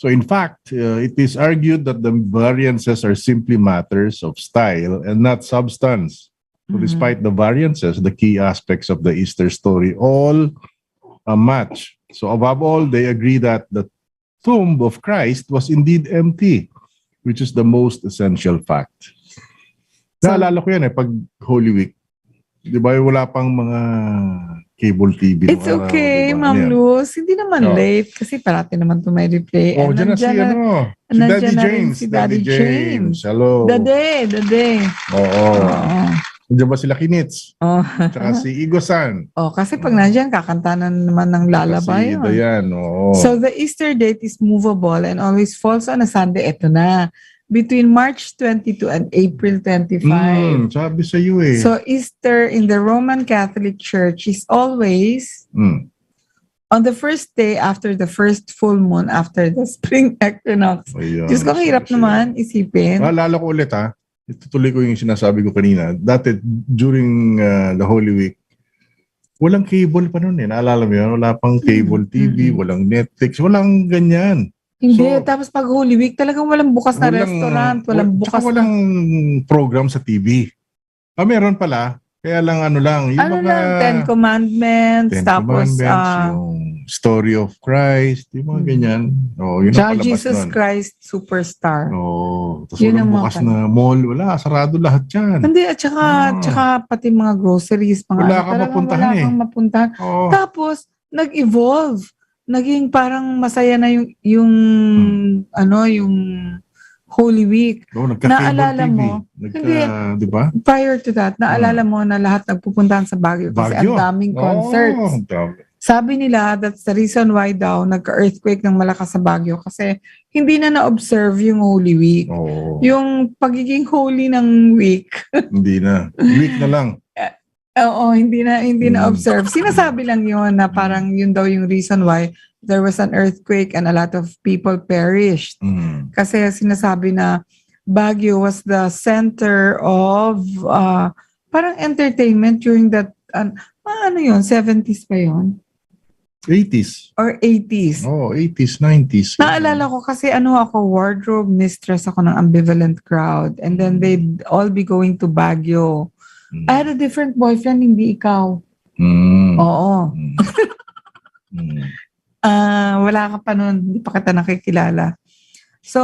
So in fact, it is argued that the variances are simply matters of style and not substance. So despite the variances, the key aspects of the Easter story all match. So above all, they agree that the tomb of Christ was indeed empty, which is the most essential fact. Naalala ko yan pag Holy Week. Di ba wala pang mga cable TV. It's okay, Ma'am Luz. Hindi naman late kasi parati naman ito may replay. Dyan na si Daddy James. Hello. The day. Diyan ba sila Kinitz? Tsaka si Igo-san. Kasi pag nandiyan, kakantanan naman ng lalabay. Si Dayan. So the Easter date is movable and always falls on a Sunday. Ito na. Between March 22 and April 25. Sabi sa iyo eh. So Easter in the Roman Catholic Church is always on the first day after the first full moon after the spring equinox. Diyos ko, hirap naman isipin. Naalala ko ulit itutuloy ko yung sinasabi ko kanina. Dati, during the Holy Week, walang cable pa noon eh. Naalala mo yun? Wala pang cable TV, walang Netflix, walang ganyan. Hindi, tapos pag Holy Week, talagang walang bukas na restaurant, walang program sa TV. Meron pala. Kaya lang yung mga Ten Commandments, tapos yung Story of Christ, yung mga ganyan. Yun ang Tsaka palabas Jesus nun. Christ Superstar. Tapos Yun walang ang mga bukas na mall, wala, sarado lahat yan. Hindi, at tsaka pati mga groceries, mga Wala ano, kang talagang mapuntahan wala kang mapuntahan. Oo. Tapos, nag-evolve. Naging parang masaya na yung Holy Week. Nagka-cable Naalala TV. mo, hindi, Di ba? prior to that, naalala mo na lahat nagpupuntahan sa Baguio kasi ang daming concerts. Ang dami. Sabi nila, that's the reason why daw nagka-earthquake ng malakas sa Baguio kasi hindi na na-observe yung Holy Week. Yung pagiging holy ng week. Hindi na. Week na lang. Oo, hindi na observe. Sinasabi lang yun na parang yun daw yung reason why there was an earthquake and a lot of people perished. Kasi sinasabi na Baguio was the center of parang entertainment during that, ano yun, 70s pa yun? 80s. Or 80s. 80s, 90s. Naalala ko kasi ako, wardrobe mistress ako ng Ambivalent Crowd. And then they'd all be going to Baguio. I had a different boyfriend, hindi ikaw. Oo. Wala ka pa nun, hindi pa kita nakikilala. So,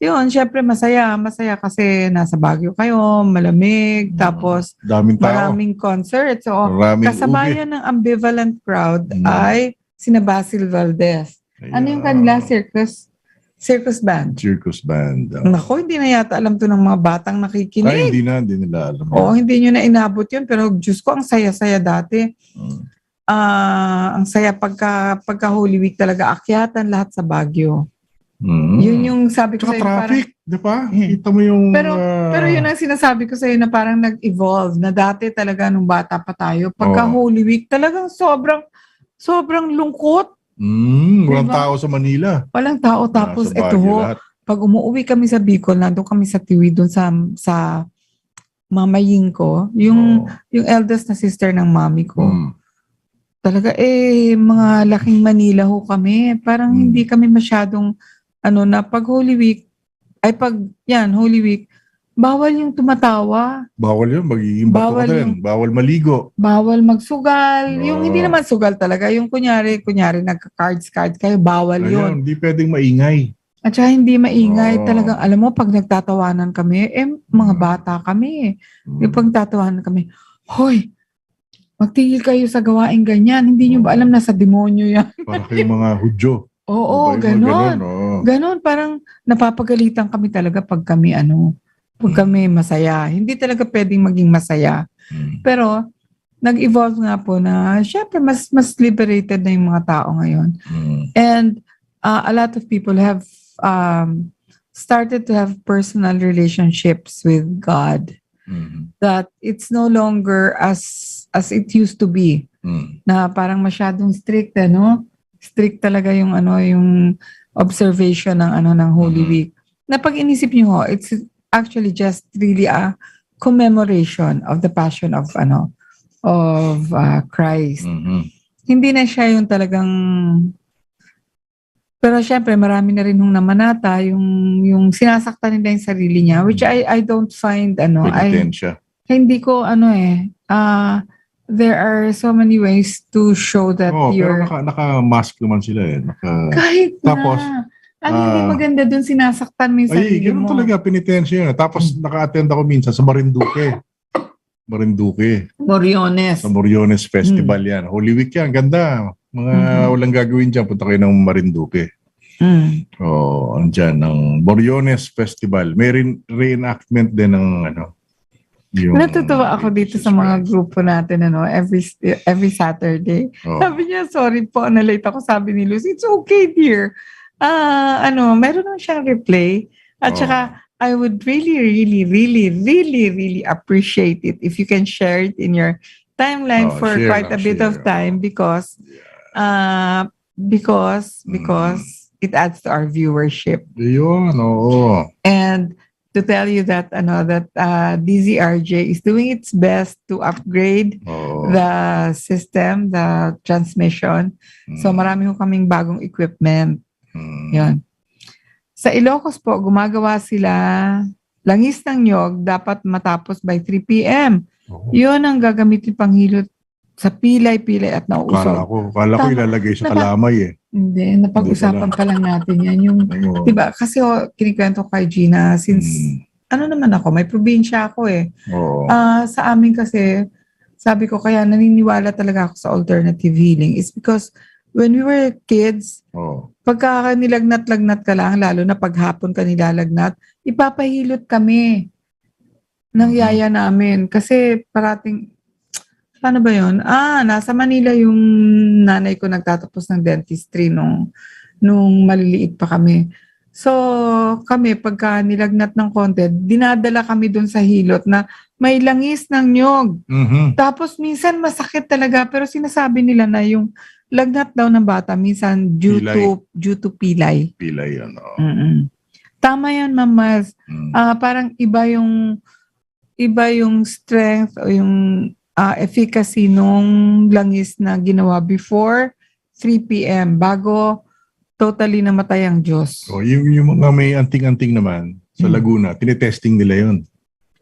yun, syempre masaya kasi nasa Baguio kayo, malamig, tapos maraming concerts. So, kasabayan ng Ambivalent Crowd ay sina Basil Valdez. Ano yung kanila? Circus band. Circus band. Nako, hindi na yata alam to ng mga batang nakikinig. Hindi nila alam. Hindi nyo na inabot yun, pero Diyos ko, ang saya-saya dati. Ang saya pagka Holy Week talaga, akyatan lahat sa Baguio. Yun yung sabi ko sa'yo. Traffic, di ba? Kita mo yung... Pero yun ang sinasabi ko sa'yo na parang nag-evolve, na dati talaga nung bata pa tayo, pagka Holy Week, talagang sobrang lungkot. Walang tao sa Manila. Walang tao. Tapos ito pag umuwi kami sa Bicol, nandun kami sa Tiwi, doon sa mamaying ko, yung eldest na sister ng mami ko. Talaga mga laking Manila ho kami. Parang hindi kami masyadong na pag Holy Week, Holy Week, bawal yung tumatawa. Bawal yun, magiging bato ka din. Bawal maligo. Bawal magsugal. Yung hindi naman sugal talaga. Yung kunyari nagka-cards kayo, bawal yun. Hindi pwedeng maingay. At saka hindi maingay. Talagang, alam mo, pag nagtatawanan kami, mga bata kami. Yung pagtatawanan kami, hoy, magtigil kayo sa gawain ganyan. Hindi nyo ba alam na sa demonyo yan? Para kayong mga Hudyo. Oo, ganon. Ganon, parang napapagalitan kami talaga pag kami masaya. Hindi talaga pwedeng maging masaya. Pero, nag-evolve nga po na, syempre, mas liberated na yung mga tao ngayon. And, a lot of people have started to have personal relationships with God. That it's no longer as it used to be. Na parang masyadong strict, strict talaga yung observation ng Holy Week. Na pag inisip niyo it's actually just really a commemoration of the passion of Christ. Hindi na siya yung talagang. Pero syempre marami na rin nung namanata yung sinasaktan nila yung sarili niya, which I don't find hindi ko there are so many ways to show that you're... Pero naka-mask naman sila Kahit tapos, ang hindi maganda dun, sinasaktan mo yung sarili mo. Ganun talaga, penitensya yun. Tapos naka-attend ako minsan sa Marinduque. Moriones. Sa Moriones Festival yan. Holy Week yan, ganda. Mga walang gagawin dyan, punta kayo ng Marinduque. Andyan, ng Moriones Festival. May reenactment din ng natutuwa ako dito sa mga grupo natin every Saturday. Sabi niya, sorry po, na-late ako. Sabi ni Lucy, it's okay dear. Meron lang siyang replay. At saka, I would really, really, really, really, really appreciate it if you can share it in your timeline for quite a bit of time because it adds to our viewership. Yun, And to tell you that DZRJ is doing its best to upgrade the system, the transmission. So marami ho kaming bagong equipment. Yun. Sa Ilocos po, gumagawa sila langis ng nyog, dapat matapos by 3 p.m. Yun ang gagamitin panghilot Sa pilay-pilay at nauusog. Kala ko Tama. ilalagay sa kalamay eh. Hindi, napag-usapan pa lang natin yan. Yung, Oo. diba, kasi kinikwento ko kay Gina, since, ano naman ako, may probinsya ako eh. Oo. Sa amin kasi, sabi ko, kaya naniniwala talaga ako sa alternative healing is because when we were kids, pagka nilagnat-lagnat ka lang, lalo na paghapon ka nilalagnat, ipapahilot kami ng yaya namin. Kasi parating, paano ba yun? Nasa Manila yung nanay ko nagtatapos ng dentistry nung maliliit pa kami. So, kami, pagka nilagnat ng konti, dinadala kami dun sa hilot na may langis ng nyog. Tapos, minsan masakit talaga, pero sinasabi nila na yung lagnat daw ng bata, minsan due to pilay. Pilay yun, Tama yan, Ma'am. Parang iba yung strength o yung efficacy nung langis na ginawa before 3 p.m. bago totally namatay ang Diyos. Yung mga may anting-anting naman sa Laguna, tinetesting nila yun.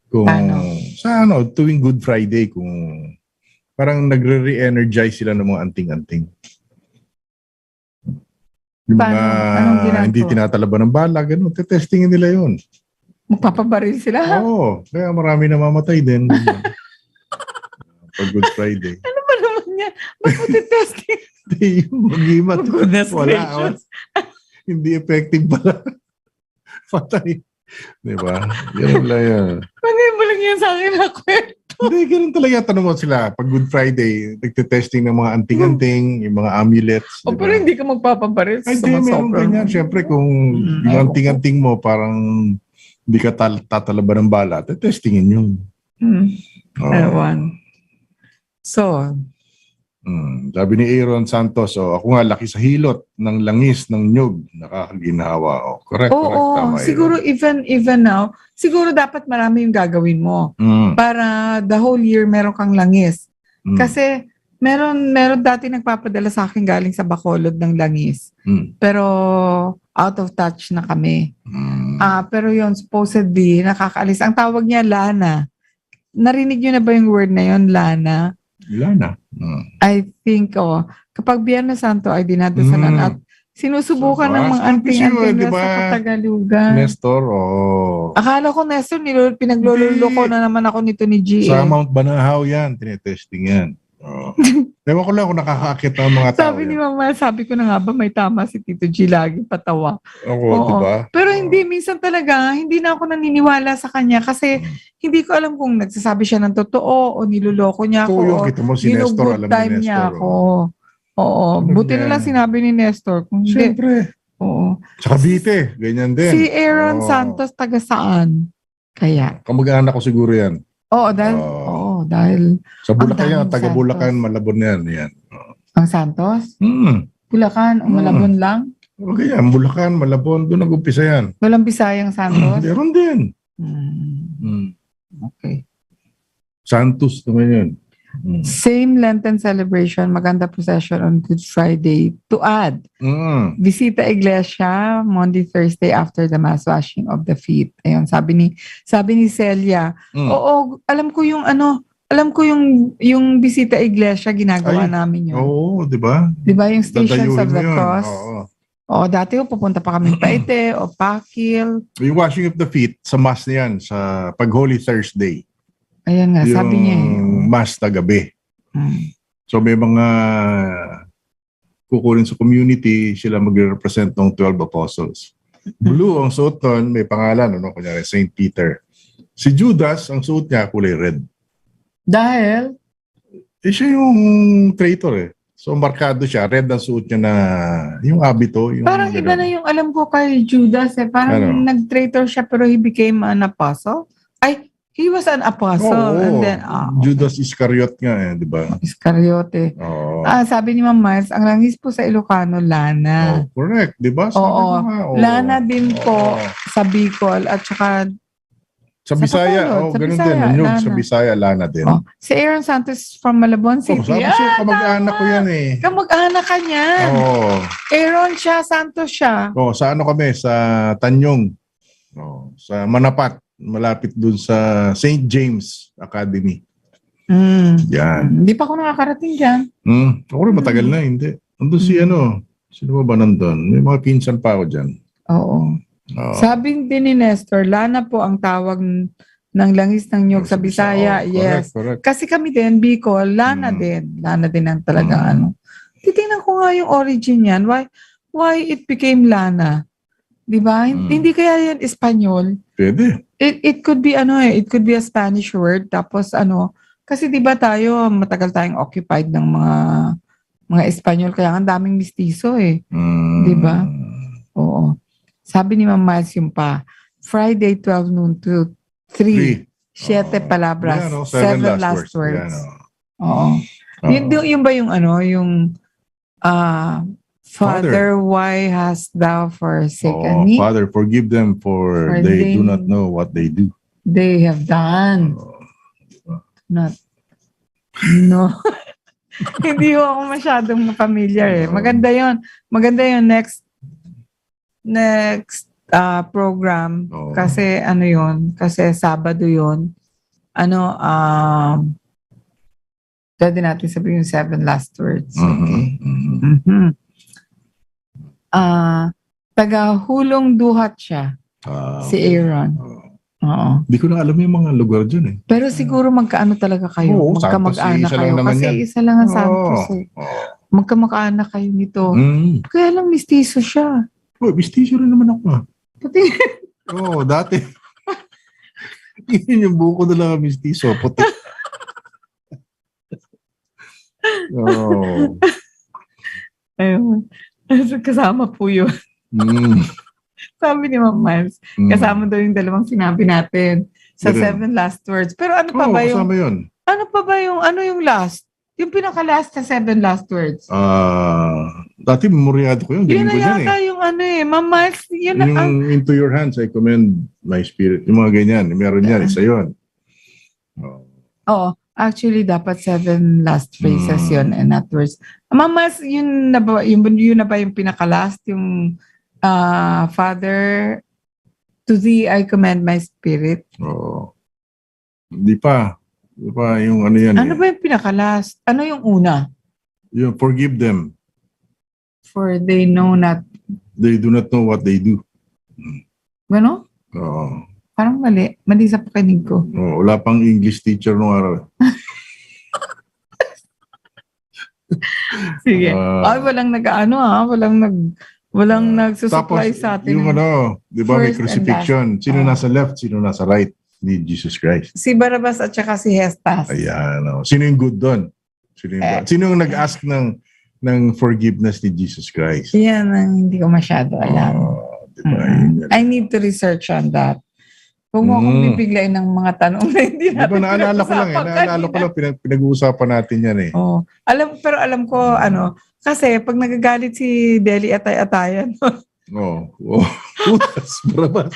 Kung sa tuwing Good Friday, kung parang nagre-re-energize sila ng mga anting-anting. Yung mga hindi tinatalaban ng bala, gano'n, tetestingin nila yun. Magpapabaril sila? Oo, kaya marami namamatay din. Pag Good Friday. Ano ba naman yan? Ba't mo testing? Hindi yung mag-imat. Goodness Wala. Hindi effective pala. Patay. Diba? Yan lang yan. Bagay mo lang yan sa akin na kwento. Hindi, ganun talaga. Tanong mo sila. Pag Good Friday, nagtitesting ng mga anting-anting, yung mga amulets. O, pero hindi ka magpapabaril. Ay, hindi, meron ganyan. Siyempre, kung yung anting-anting mo, parang hindi ka tatalaban ng bala, testingin yun. Ewan. So, sabi ni Aaron Santos, ako nga laki sa hilot ng langis ng nyug, nakakaginhawa. Correct, tama. Siguro even now, siguro dapat marami yung gagawin mo para the whole year meron kang langis. Kasi meron dati nagpapadala sa akin galing sa Bacolod ng langis. Pero out of touch na kami. Pero yun, supposedly, nakakaalis. Ang tawag niya, Lana. Narinig niyo na ba yung word na yun, Lana? Lana. I think, kapag Biyernes Santo ay dinadasalan at sinusubukan ng mga anting-anting na sa Katagalugan. Nestor, Akala ko, Nestor, pinagloloko na naman ako nito ni G. Sa Mount Banahaw yan, tinetesting yan. Ewan ko lang kung nakakaakit ng mga tao. Sabi ni Mama, sabi ko na nga ba, may tama si Tito G, lagi patawa. Diba? Pero hindi, minsan talaga, hindi na ako naniniwala sa kanya kasi hindi ko alam kung nagsasabi siya ng totoo o niloloko niya ako o ginugood time niya ako. Buti na lang sinabi ni Nestor. Siyempre. Sa Cavite, ganyan din. Si Aaron Santos, taga saan? Kaya. Kamag-anak ko siguro yan. Dahil sa Bulacan yan, taga Bulacan, Malabon yan. Ang Santos? Bulacan o Malabon lang? Ganyan, Bulacan, Malabon, doon nag-umpisa yan. Walang Bisayang Santos? Meron din. Okay. Santos naman yun. Same Lenten celebration, maganda procession on Good Friday. To add, Visita Iglesia, Monday, Thursday after the Mass washing of the feet. Ayun, sabi ni Celia. Oo, alam ko yung Visita Iglesia, ginagawa namin yun. Oo, di ba? Di ba yung Stations of the Cross? Dati pupunta pa kami Paite o Pakil. Yung washing of the feet, sa Mass na yan, sa pag Holy Thursday. Ayan nga, sabi niya. Yung Mass na gabi. So may mga kukunin sa community, sila magre-represent ng 12 apostles. Blue ang suot nun, may pangalan, kunyari Saint Peter. Si Judas, ang suot niya, kulay red. Dahil? Siya yung traitor eh. So markado siya, red ang suot niya na, yung abito. Yung parang iba na yung alam ko kay Judas eh. Parang nag-traitor siya pero he became an apostle. He was an apostle. And then, Judas Iscariot nga eh, di ba? Iscariote. Sabi ni Ma'am Miles, ang langis po sa Ilocano, Lana. Correct, di ba? Lana din po sa Bicol at saka sa Bisaya. Ganun din. Yung sa Bisaya, Lana din. Si Aaron Santos from Malabon City. Sabi siya, kamag-anak ko yan eh. Kamag-anak ka niyan. Aaron siya, Santos siya. Sa ano kami? Sa Tanyong. Sa Manapat. Malapit dun sa St. James Academy. Yan. Hindi pa ako nakakarating dyan. Ako rin matagal na, hindi. Nandun si sino ba nandun? May mga pinsan pa ako dyan. Oo. Sabi din ni Nestor, Lana po ang tawag ng langis ng nyug sa Bisaya. Yes. Correct. Kasi kami din, Bicol, Lana din. Lana din ang talagang Titingnan ko nga yung origin yan. Why it became Lana? Diba? Hindi kaya yan Espanyol. Pwede. It could be it could be a Spanish word. Tapos kasi diba tayo, matagal tayong occupied ng mga Espanyol. Kaya ang daming mistiso eh. Diba? Oo. Sabi ni Ma'am Miles yung Friday 12 noon to 3. 7 palabras. 7 last words. Oo. Yun ba yung yung Father, why hast thou forsaken me? Father, forgive them for they do not know what they do. They have done. No. Hindi ko ako masyadong familiar eh. Maganda yon. Next program kasi kasi Sabado yon. Pwede natin sabihin yung 7 last words. Taga-hulong duhat siya. Si Aaron. Oo. Hindi ko na alam yung mga lugar dyan eh. Pero siguro magkaano talaga kayo. Oo, Magkamag-anak Santos, kayo. Kasi isa lang ang Santos eh. Magkamag-anak kayo nito. Kaya lang mistiso siya. Mistiso rin naman ako. Puti. Dati. Yun yung buko na lang mistiso. Puti. Ayun. Kasama po yun. Sabi ni Ma'am Miles, kasama daw yung dalawang sinabi natin sa 7 last words. Pero ano pa ba yung... Yun. Ano pa ba yung... Ano yung last? Yung pinaka-last sa 7 last words? Dati memoryado ko yun. Yun na yata yung Ma'am Miles. Yung into your hands, I commend my spirit. Yung mga ganyan. Meron yan. Isa yun. Oo. Actually, dapat 7 last phrases yun and not words. Ma'am Miles, yun na ba yung pinaka-last? Yung Father, to thee I commend my spirit. Hindi pa. Hindi pa yung yan. Ano ba yung pinaka-last? Ano yung una? Yung forgive them. For they know not. They do not know what they do. Ano? Parang mali. Mali sa pakinig ko. Wala pang English teacher nung araw. Sige. Walang walang nagsusupply sa atin. Yung di ba may crucifixion? Sino nasa left, sino nasa right ni Jesus Christ? Si Barabas at saka si Hestas. Ayan. Sino yung good doon? Sino yung nag-ask ng forgiveness ni Jesus Christ? Yan ang hindi ko masyado alam. Diba? I need to research on that. Huwag mo akong bibiglayin ng mga tanong na hindi natin naalala ko lang, pinag-uusapan natin yan eh. Alam ko, kasi pag nagagalit si Deli Atay-Atayan, Judas, Barabas.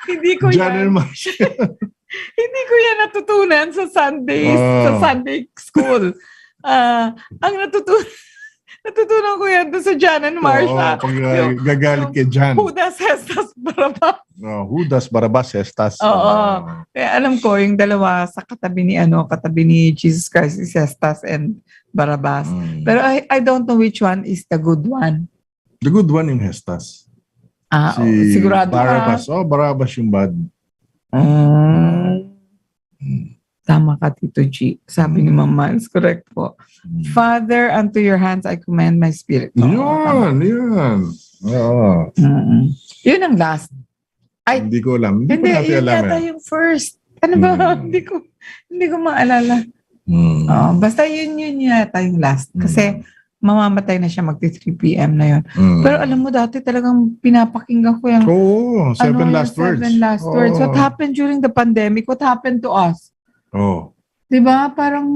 hindi ko yan. Hindi ko yan natutunan sa Sunday school. Ang natutunan ko yan doon sa John and Marge. Pag gagalit kay John. Judas, Hestas, Barabas. Judas, Barabas, Hestas. Kaya alam ko, yung dalawa sa katabi ni Jesus Christ is Hestas and Barabas. Pero I don't know which one is the good one. The good one yung Hestas. Sigurado Barabas. Barabas yung bad. Tama ka, Tito G. Sabi ni Ma'am Miles, correct po. Father, unto your hands I commend my spirit. Yan. Yun ang last. Hindi ko alam. Hindi yun yata yung first. Ano ba? Hindi ko maalala. Basta yun yata yung last. Kasi mamamatay na siya magti 3 p.m. na yun. Pero alam mo, dati talagang pinapakinggan ko yung 7 last words. 7 last words. What happened during the pandemic? What happened to us? Diba? Parang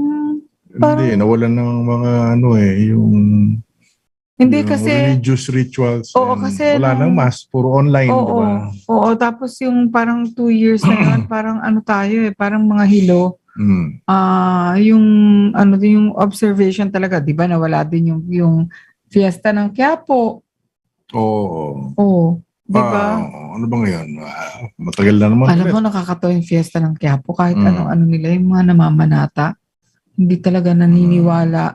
hindi, nawalan ng mga yung hindi kasi religious rituals. Kasi wala nang mass, puro online, diba? Tapos yung parang 2 years na yun, parang tayo parang mga hilo. Yung observation talaga, di ba, nawala din yung fiesta ng Quiapo. Di ba? Ano ba ngayon? Matagal na naman Alam ulit. mo, nakakatawa yung fiesta ng Quiapo. Kahit ano-ano nila, yung mga namamanata, hindi talaga naniniwala.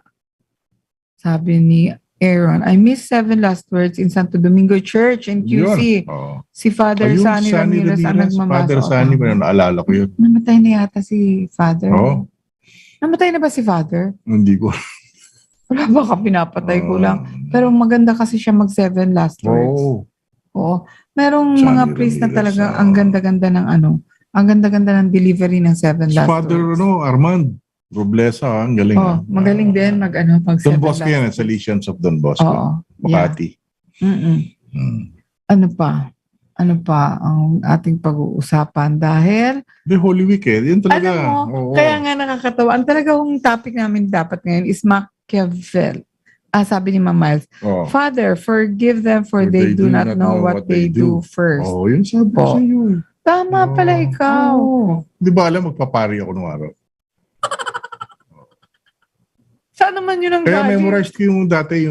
Sabi ni Aaron, I missed 7 last words in Santo Domingo Church in QC. Si Father Ayun, Sunny Ramirez ang nagmamasa. Father Sunny, naalala ko yun. Namatay na yata si Father. Namatay na ba si Father? Hindi ko. Wala, baka pinapatay ko lang. Pero maganda kasi siya mag 7 last words. Oo. Merong Sunny mga priest na Ramirez, talaga ang ganda-ganda ng ang ganda-ganda ng delivery ng 7 Si last Father words. Armand Roblesa, ang galing. Magaling din mag 7 Don Bosco last yan, words. Salesians of Don Bosco. Oo. Makati. Ano pa ang ating pag-uusapan dahil The Holy Week yun talaga. alam mo, kaya nga nakakatawa. Ang talagang topic namin dapat ngayon is Machiavelli. Sabi ni Ma'am Miles, Father, forgive them for they do not know what they do first. Yun sabi ko sa iyo. Tama pala ikaw. Di ba alam, magpapari ako nung araw. Saan naman yun ang Kaya galing? memorized ko yung dati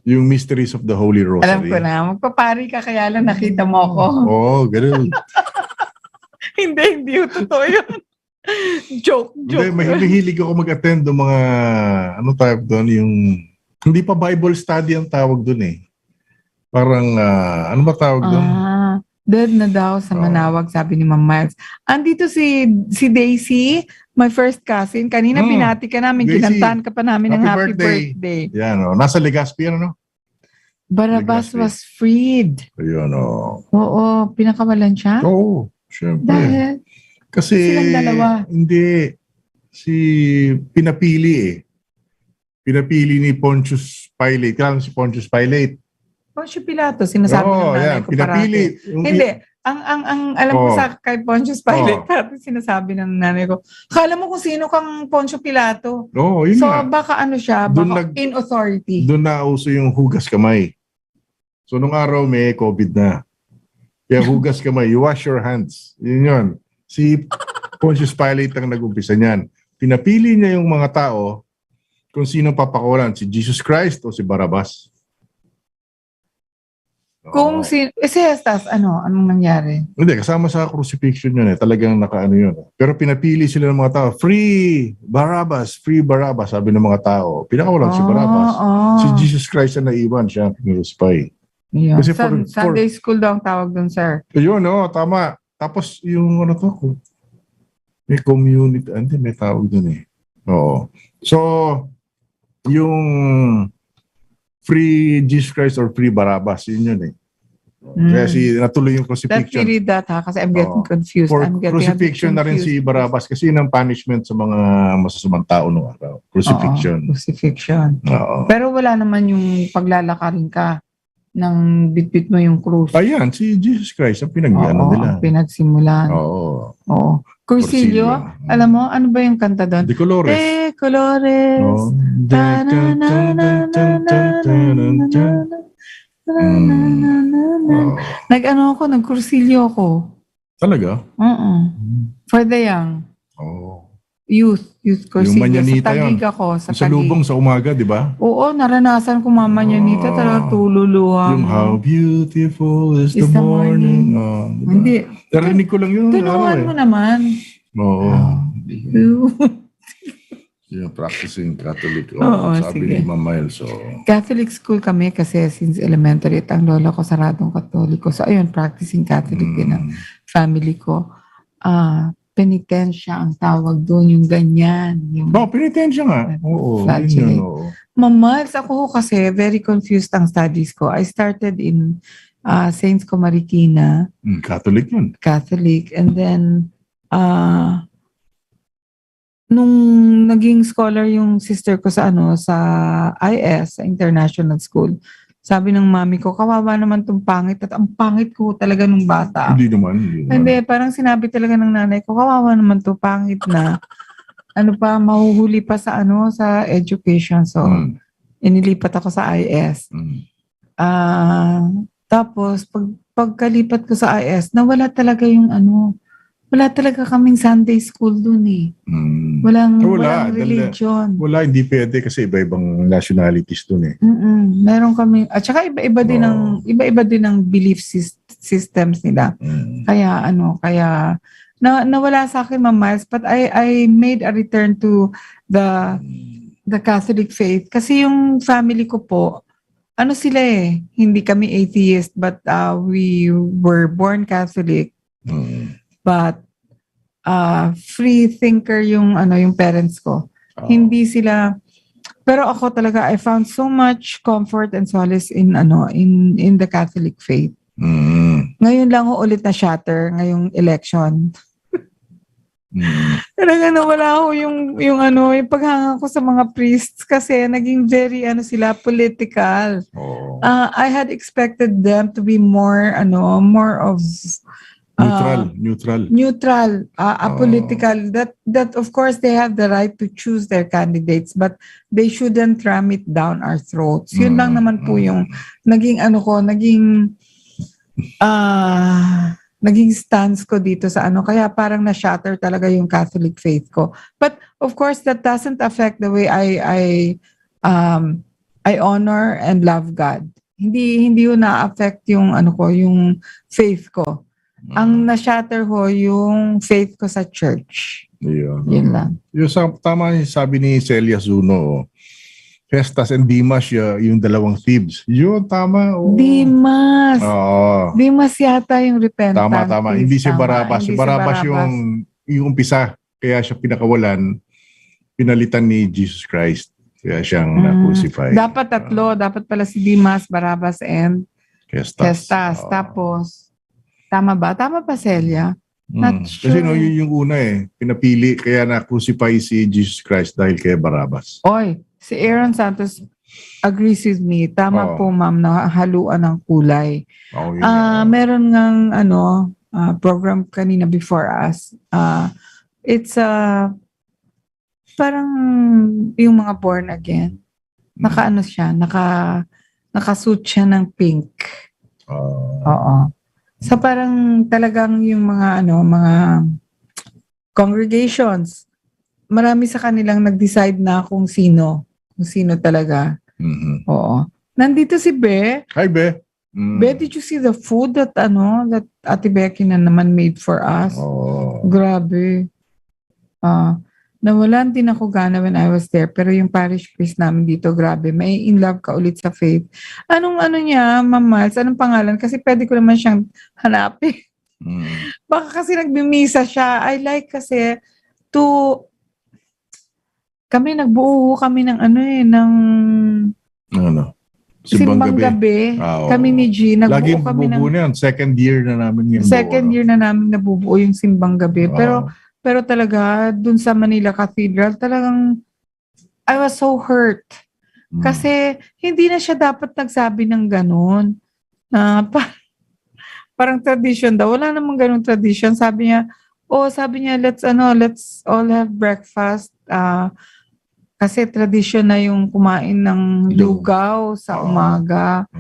yung Mysteries of the Holy Rosary. Alam ko na, magpapari ka kaya lang nakita mo ako. Ganun. hindi yung totoo yun. Joke. Hindi, mahilig ako mag-attend ng mga, ano tawag doon, yung, hindi pa Bible study ang tawag doon eh. Parang, ano ba tawag doon? Dead na daw sa Manawag, sabi ni Ma'am Miles. Andito si Daisy, my first cousin. Kanina binati ka namin, Daisy, kinantahan ka pa namin ng happy happy birthday. Yan, nasa Legazpi, ano? Barabbas was freed. Ayun, Oo, pinakawalan siya? Oo, syempre. Dahil? Kasi, silang dalawa. Hindi, pinapili eh. Pinapili ni Pontius Pilate. Kailan si Pontius Pilate? Poncio Pilato, sinasabi ng nanay ko pinapili. parati. Hindi, ang alam ko sa kay Pontius Pilate, parati sinasabi ng nanay ko, kala mo kung sino kang Poncio Pilato. Yun So nga. baka ano siya, baka in authority. Doon na uso yung hugas kamay. So nung araw may COVID na. Kaya hugas kamay, you wash your hands. Yun. Si Pontius Pilate ang nag-umpisa niyan. Pinapili niya yung mga tao kung sino papakulan, si Jesus Christ o si Barabbas. Kung si Hestas, anong nangyari? Hindi, kasama sa crucifixion yun eh. Talagang nakaano yun. Pero pinapili sila ng mga tao, free Barabbas, sabi ng mga tao. Pinakawalan si Barabbas. Si Jesus Christ ang naiwan, siya ang crucify. Kasi Sunday school daw ang tawag doon, sir. Yun, tama. Tapos yung may community, may tawag doon eh. Oo. So, yung free Jesus Christ or free Barabbas, yun eh. Kasi natuloy yung crucifixion. Let me read that kasi I'm getting confused. For crucifixion na rin si Barabbas kasi yun ang punishment sa mga masasamang tao noong araw. Crucifixion. Crucifixion. Oo. Pero wala naman yung paglalakarin ka nang bitbit mo yung cross. Ayan, si Jesus Christ ang nila. Pinagsimulan. Oo. Cursilio, alam mo, ano ba yung kanta doon? De Colores. De Colores. Nag-cursilio ako. Talaga? For the young. Youth cursilio. Yung manyanita sa Taguig yun. ako. Sa lubong sa umaga, di ba? Oo, naranasan ko manyanita. Talaga tululuha. Yung how beautiful is the morning. Diba? Hindi. Narinig ko lang yun. Tulungan mo naman. Oo. Yung practicing Catholic. Sabi ni Ma'am Miles. Catholic school kami kasi since elementary at ang lola ko saradong Katoliko. So ayun, practicing Catholic din ang family ko. Penitensya ang tawag doon, yung ganyan. Penitensya nga. Oo. Ma'am Miles, ako kasi very confused ang studies ko. I started in Saints Comaricina. Catholic yun. Catholic. And then, nung naging scholar yung sister ko sa IS, sa International School, sabi ng mami ko, kawawa naman tong pangit. At ang pangit ko talaga nung bata. Hindi naman. Hindi, parang sinabi talaga ng nanay ko, kawawa naman to, pangit na. Mahuhuli pa sa sa education. So, inilipat ako sa IS. Tapos, pagkalipat ko sa IS, nawala talaga yung Wala talaga kaming Sunday school dun eh. Walang religion. Wala, hindi pwede kasi iba-ibang nationalities dun eh. Meron kami, at saka iba-iba din ang belief systems nila. Kaya nawala sa akin, Ma'am Miles, but I made a return to the Catholic faith kasi yung family ko po, ano sila eh, hindi kami atheist, but we were born Catholic. But free thinker yung parents ko. Hindi sila, pero ako talaga I found so much comfort and solace in the Catholic faith. Ngayon lang ulit na shatter ngayong election. Talaga nawala ako yung paghanga ko sa mga priests kasi naging very sila political. I had expected them to be more of neutral, apolitical. That of course they have the right to choose their candidates, but they shouldn't ram it down our throats. Yun lang naman po yung naging stance ko dito sa kaya parang na-shatter talaga yung Catholic faith ko. But of course that doesn't affect the way I honor and love God. Hindi yun na-affect yung yung faith ko. Ang na-shatter ho yung faith ko sa church. Yun lang. Yung tama yung sabi ni Celia Zuno, Festas and Dimas, yung dalawang thieves. Yun, tama. Dimas. Dimas yata yung repentant. Tama. Hindi si Barabas. Si Barabas yung umpisa. Kaya siya pinakawalan, pinalitan ni Jesus Christ. Kaya siyang na-crucify. Dapat tatlo. Dapat pala si Dimas, Barabas, and Festas. Tapos, tama ba? Tama pa, Celia? Not sure. Kasi yung una pinapili, kaya na-crucify si Jesus Christ dahil kay Barabas. Oy, si Aaron Santos agrees with me. Tama po, ma'am, na haluan ng kulay. Meron ngang program kanina before us. It's parang yung mga born again. Nakasuit siya ng pink. Oo. So parang talagang yung mga congregations, marami sa kanilang nag-decide na kung sino talaga. Oo. Nandito si Be. Hi, Be. Be, did you see the food that Ate Becky na naman made for us? Grabe. Nawalan din ako gana when I was there, pero yung parish priest namin dito, grabe, may in love ka ulit sa faith. Anong niya, Ma'am Miles? Anong pangalan? Kasi pwede ko naman siyang hanapin. Baka kasi nagbimisa siya. I like kasi nagbuo kami ng Simbang gabi. Kami ni G, nagbuo kami ng second year na namin yung nabubuo yung simbang gabi. Pero talaga, dun sa Manila Cathedral, talagang I was so hurt. Kasi hindi na siya dapat nagsabi ng ganun. Parang tradition daw. Wala namang ganung tradition. Sabi niya, let's all have breakfast. Kasi tradition na yung kumain ng lugaw sa umaga.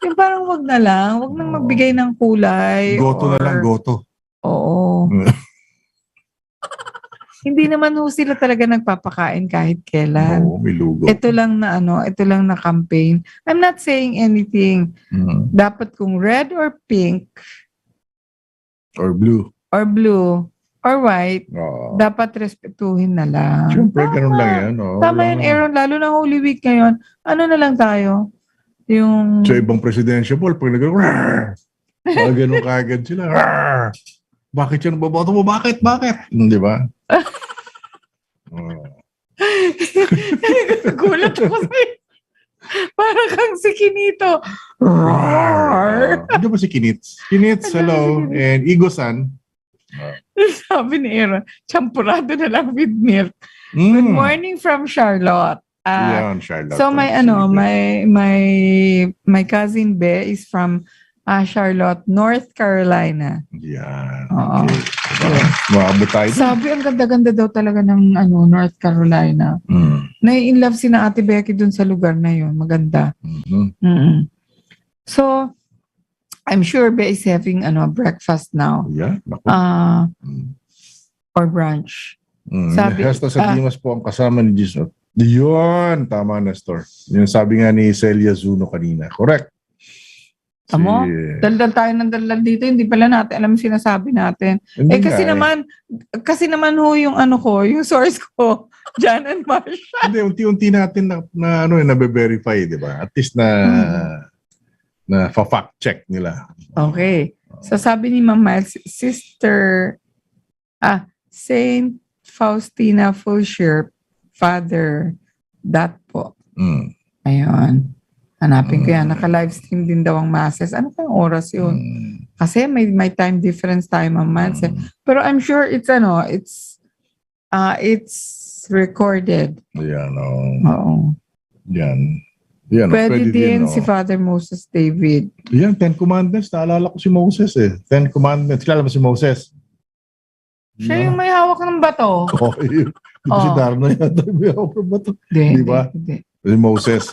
Yung parang wag nang magbigay ng kulay. Goto na lang, goto. Oo. Hindi naman ho sila talaga nagpapakain kahit kailan. May lugo. Ito lang na campaign. I'm not saying anything. Dapat kung red or pink or blue or white, dapat respetuhin na lang. Siyempre, ganun lang yan. Tama yun, Aaron. Lalo na Holy Week ngayon. Ano na lang tayo? Yung... Sa ibang presidential poll, pag ganun kagad sila. Bakit yan baboto mo? Bakit? Di ba? Gulat ako sa'yo. Parang kang si Kinito. Ano ba si Kinits? Kinits, hello. And Igo-san. Sabi ni Aaron, champurado na lang with milk. Good morning from Charlotte. Charlotte. So my cousin Be is from Charlotte, North Carolina. Yan. Okay. Maabot tayo. Sabi, ang ganda-ganda daw talaga ng North Carolina. Nai-inlove si na Ate Becky dun sa lugar na yun. Maganda. So, I'm sure Be is having breakfast now. Yeah. or brunch. Sabi, Heston sa Dimas po ang kasama ni Jesus. Yun, tama, Nestor. Yung sabi nga ni Celia Zuno kanina. Correct. Amo, daldal tayo ng daldal dito, hindi pala natin alam yung sinasabi natin. Hindi Kasi naman ho yung yung source ko, Jan and Marge. Hindi, unti-unti natin na-verify, di ba? At least na fact check nila. Okay. So sabi ni Ma'am Miles, Saint Faustina Fulshire, Father, that po. Ayun. Hanapin ko yan. Naka-livestream din daw ang masses. Ano kang oras yun? Kasi may time difference tayo, Ma'am Miles. Pero I'm sure it's recorded. Yan, Oo. Yan, Pwede din si Father Moses David. Yan, 10 Commandments. Naalala ko si Moses eh. 10 Commandments. Kilala mo si Moses? Siya yung may hawak ng bato. Di ba si Darno yata may hawak ng bato? Di ba? Si Moses,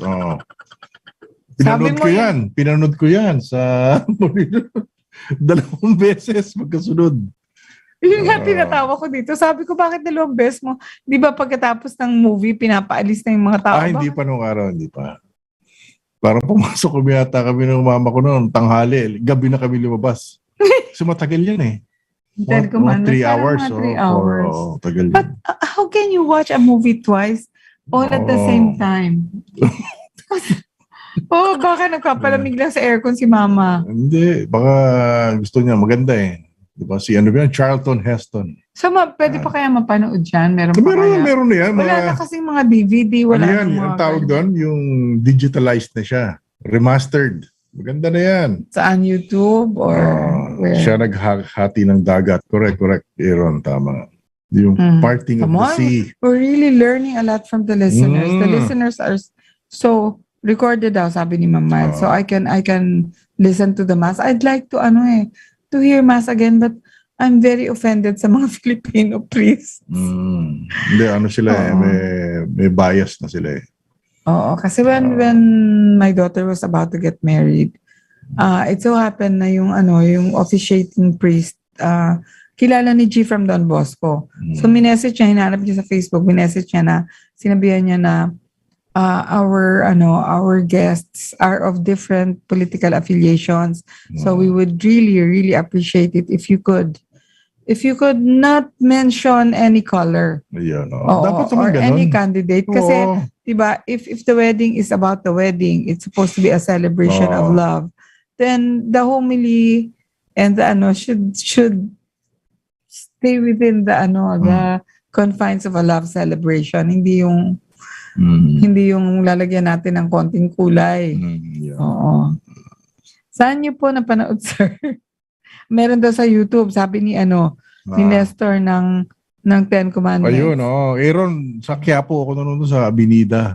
Pinanood ko yan sa 2 beses magkasunod. Yun nga tinatawa ko dito. Sabi ko, bakit 2 beses mo? Di ba pagkatapos ng movie, pinapaalis na yung mga tao? Hindi pa nung araw, hindi pa. Parang pumasok kami ng mama ko noon, tanghali. Gabi na kami lumabas. So matagal yan eh. 3 hours. 3 hours. Tagal But how can you watch a movie twice all at the same time? Baka nagpapalamig lang sa aircon si mama. Hindi, baka gusto niya, maganda eh. Diba si Charlton Heston. So pwede pa kaya mapanood dyan? Meron na yan. Wala na kasing mga DVD. Wala yan? Ang tawag doon, yung digitalized na siya. Remastered. Maganda na yan. Saan? YouTube? Or where? Siya naghati ng dagat. Correct. Aaron, tama. Yung parting of the sea. We're really learning a lot from the listeners. The listeners are so recorded daw, sabi ni Ma'am Miles. So I can listen to the mass. I'd like to to hear mass again, but I'm very offended sa mga Filipino priests. Hindi, sila may bias na sila eh. Oo, kasi when my daughter was about to get married, it so happened na yung officiating priest, kilala ni G from Don Bosco. So minessage niya, hinanap niya sa Facebook, minessage niya na, sinabihan niya na, our guests are of different political affiliations. So we would really, really appreciate it if you could not mention any color. Dapat or any candidate. Kasi, diba, if the wedding is about the wedding, it's supposed to be a celebration of love. Then the homily and the should stay within the confines of a love celebration. Hindi yung lalagyan natin ng konting kulay. Oo. Saan niyo po napanood, sir? Meron daw sa YouTube, sabi ni Nestor ng 10 Commandments. Ayun, Aaron, sa Quiapo ako nanonood sa Avenida.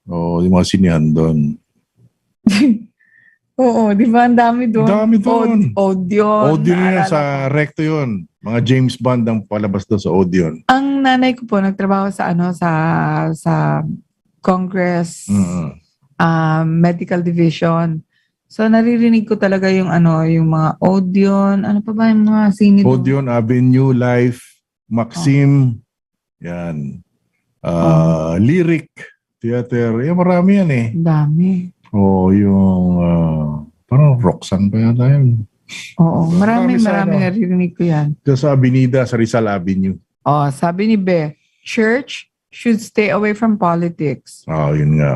Yung mga sinihan doon. Oo, di ba? Ang dami doon. Dami doon. Odeon. Odeon yun, sa Recto yun. Mga James Bond ang palabas doon sa Odeon. Ang nanay ko po, nagtrabaho sa sa Congress, Medical Division. So, naririnig ko talaga yung mga Odeon. Ano pa ba yung mga sine doon? Odeon, Avenue, Life, Maxim, yan. Lyric, Theater. Marami yan eh. Dami. Yung parang Roxanne pa yata yun. Oo, marami naririnig ko yan. Sa Avenida, sa Rizal Avenue. Sabi ni Be, church should stay away from politics. Yun nga.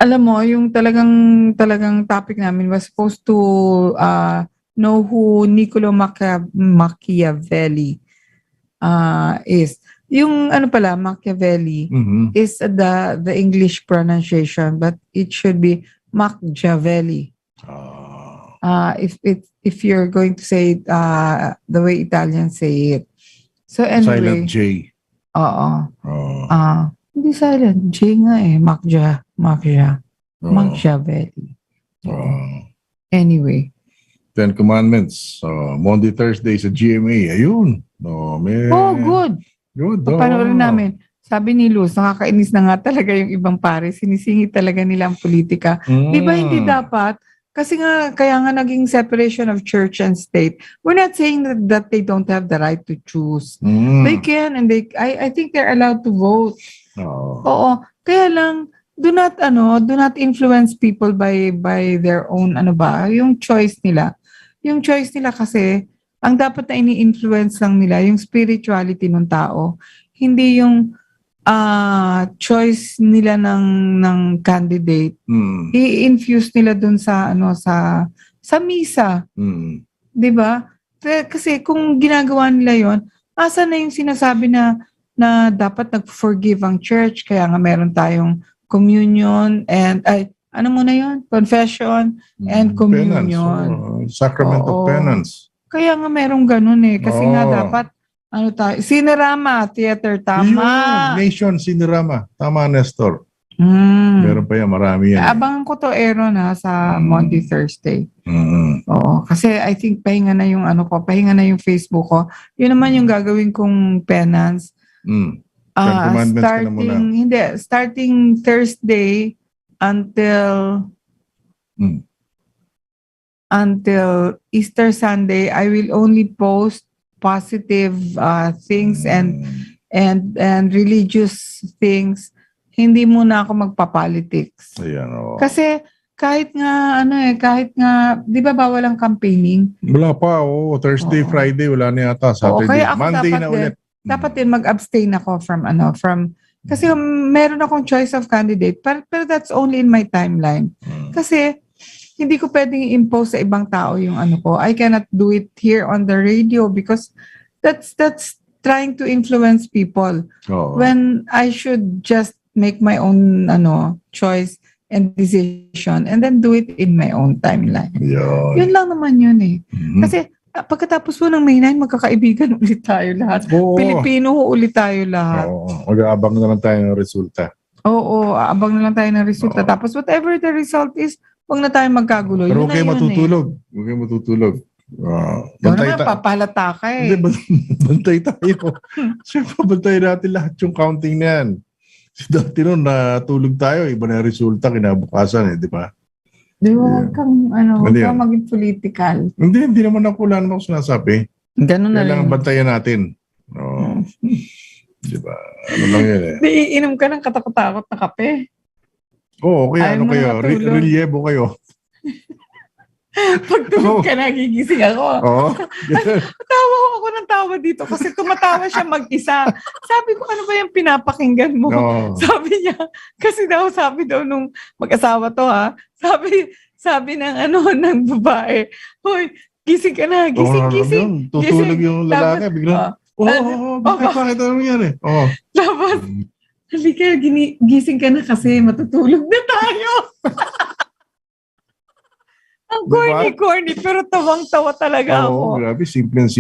Alam mo, yung talagang topic namin was supposed to know who Niccolo Machiavelli is. Yung Machiavelli is the English pronunciation, but it should be Machiavelli. If you're going to say it the way Italians say it. So anyway. Silent J. Oo. Hindi silent. J nga eh. Machiavelli. Anyway. 10 Commandments. Monday, Thursday sa GMA. Ayun. Good. Good. Panoorin namin. Sabi ni Luz, nakakainis na nga talaga yung ibang pare. Sinisingit talaga nila ang politika. Di ba hindi dapat Kasi nga, kaya nga naging separation of church and state. We're not saying that they don't have the right to choose. They can, and I think they're allowed to vote. Oo. Kaya lang, do not influence people by their own, yung choice nila. Yung choice nila kasi, ang dapat na ini-influence lang nila, yung spirituality ng tao. Hindi yung choice nila ng candidate, i-infuse nila dun sa sa misa. 'Di ba? Kasi kung ginagawa nila 'yon, asa na yung sinasabi na dapat nag-forgive ang church, kaya nga meron tayong communion and confession and communion. Sacrament of penance. Kaya nga merong ganun kasi nga dapat Cinerama Theater, tama. Yung Nation Cinerama. Tama, Nestor. Meron pa yan, marami yan. Abangan ko to, Aaron, sa Monday, Thursday. Oo, kasi I think pahinga na yung pahinga na yung Facebook ko. Yun naman yung gagawin kong penance. Starting Thursday until Easter Sunday, I will only post positive things and religious things. Hindi muna ako magpa-politics. Ayan, Kasi kahit nga 'di ba bawal ang campaigning? Wala pa, Thursday, Friday wala na yata, Saturday, Monday na ulit. Dapat din mag-abstain ako from kasi meron akong choice of candidate, pero that's only in my timeline. Kasi hindi ko pwedeng i-impose sa ibang tao yung ko. I cannot do it here on the radio because that's trying to influence people. When I should just make my own choice and decision and then do it in my own timeline. Yun lang naman yun Kasi pagkatapos po ng May 9, magkakaibigan ulit tayo lahat. Pilipino ulit tayo lahat. Mag-aabang na lang tayo ng resulta. Aabang na lang tayo ng resulta. Tapos whatever the result is, huwag na tayo magkagulo. Pero huwag kayo matutulog. Huwag kayo matutulog. Bantay papalata ka Bantay tayo. Siyempre, bantay natin lahat yung counting na yan. Dati noon, natulog tayo, iba na resulta, kinabukasan di ba? Huwag kang maging political. Hindi naman wala naman ako sinasabi. Ganun na lang. Bantayan natin. Di ba? Ano lang yan iinom ka ng katakot-takot na kape. Kaya kayo? Reliebo kayo. Pag tulog ka, nagigising ako. Tawa ako ng tawa dito kasi tumatawa siya mag-isa. Sabi ko, ano ba yung pinapakinggan mo? Sabi niya, kasi sabi daw nung mag-asawa to sabi ng babae, hoy, gising ka na, gising. Tutulog yung lalaki, biglang, bakit ano nangyari? Tapos, halika, gising ka na kasi matutulog na tayo. Ang corny, pero tawang-tawa talaga ako. Grabe, simple yung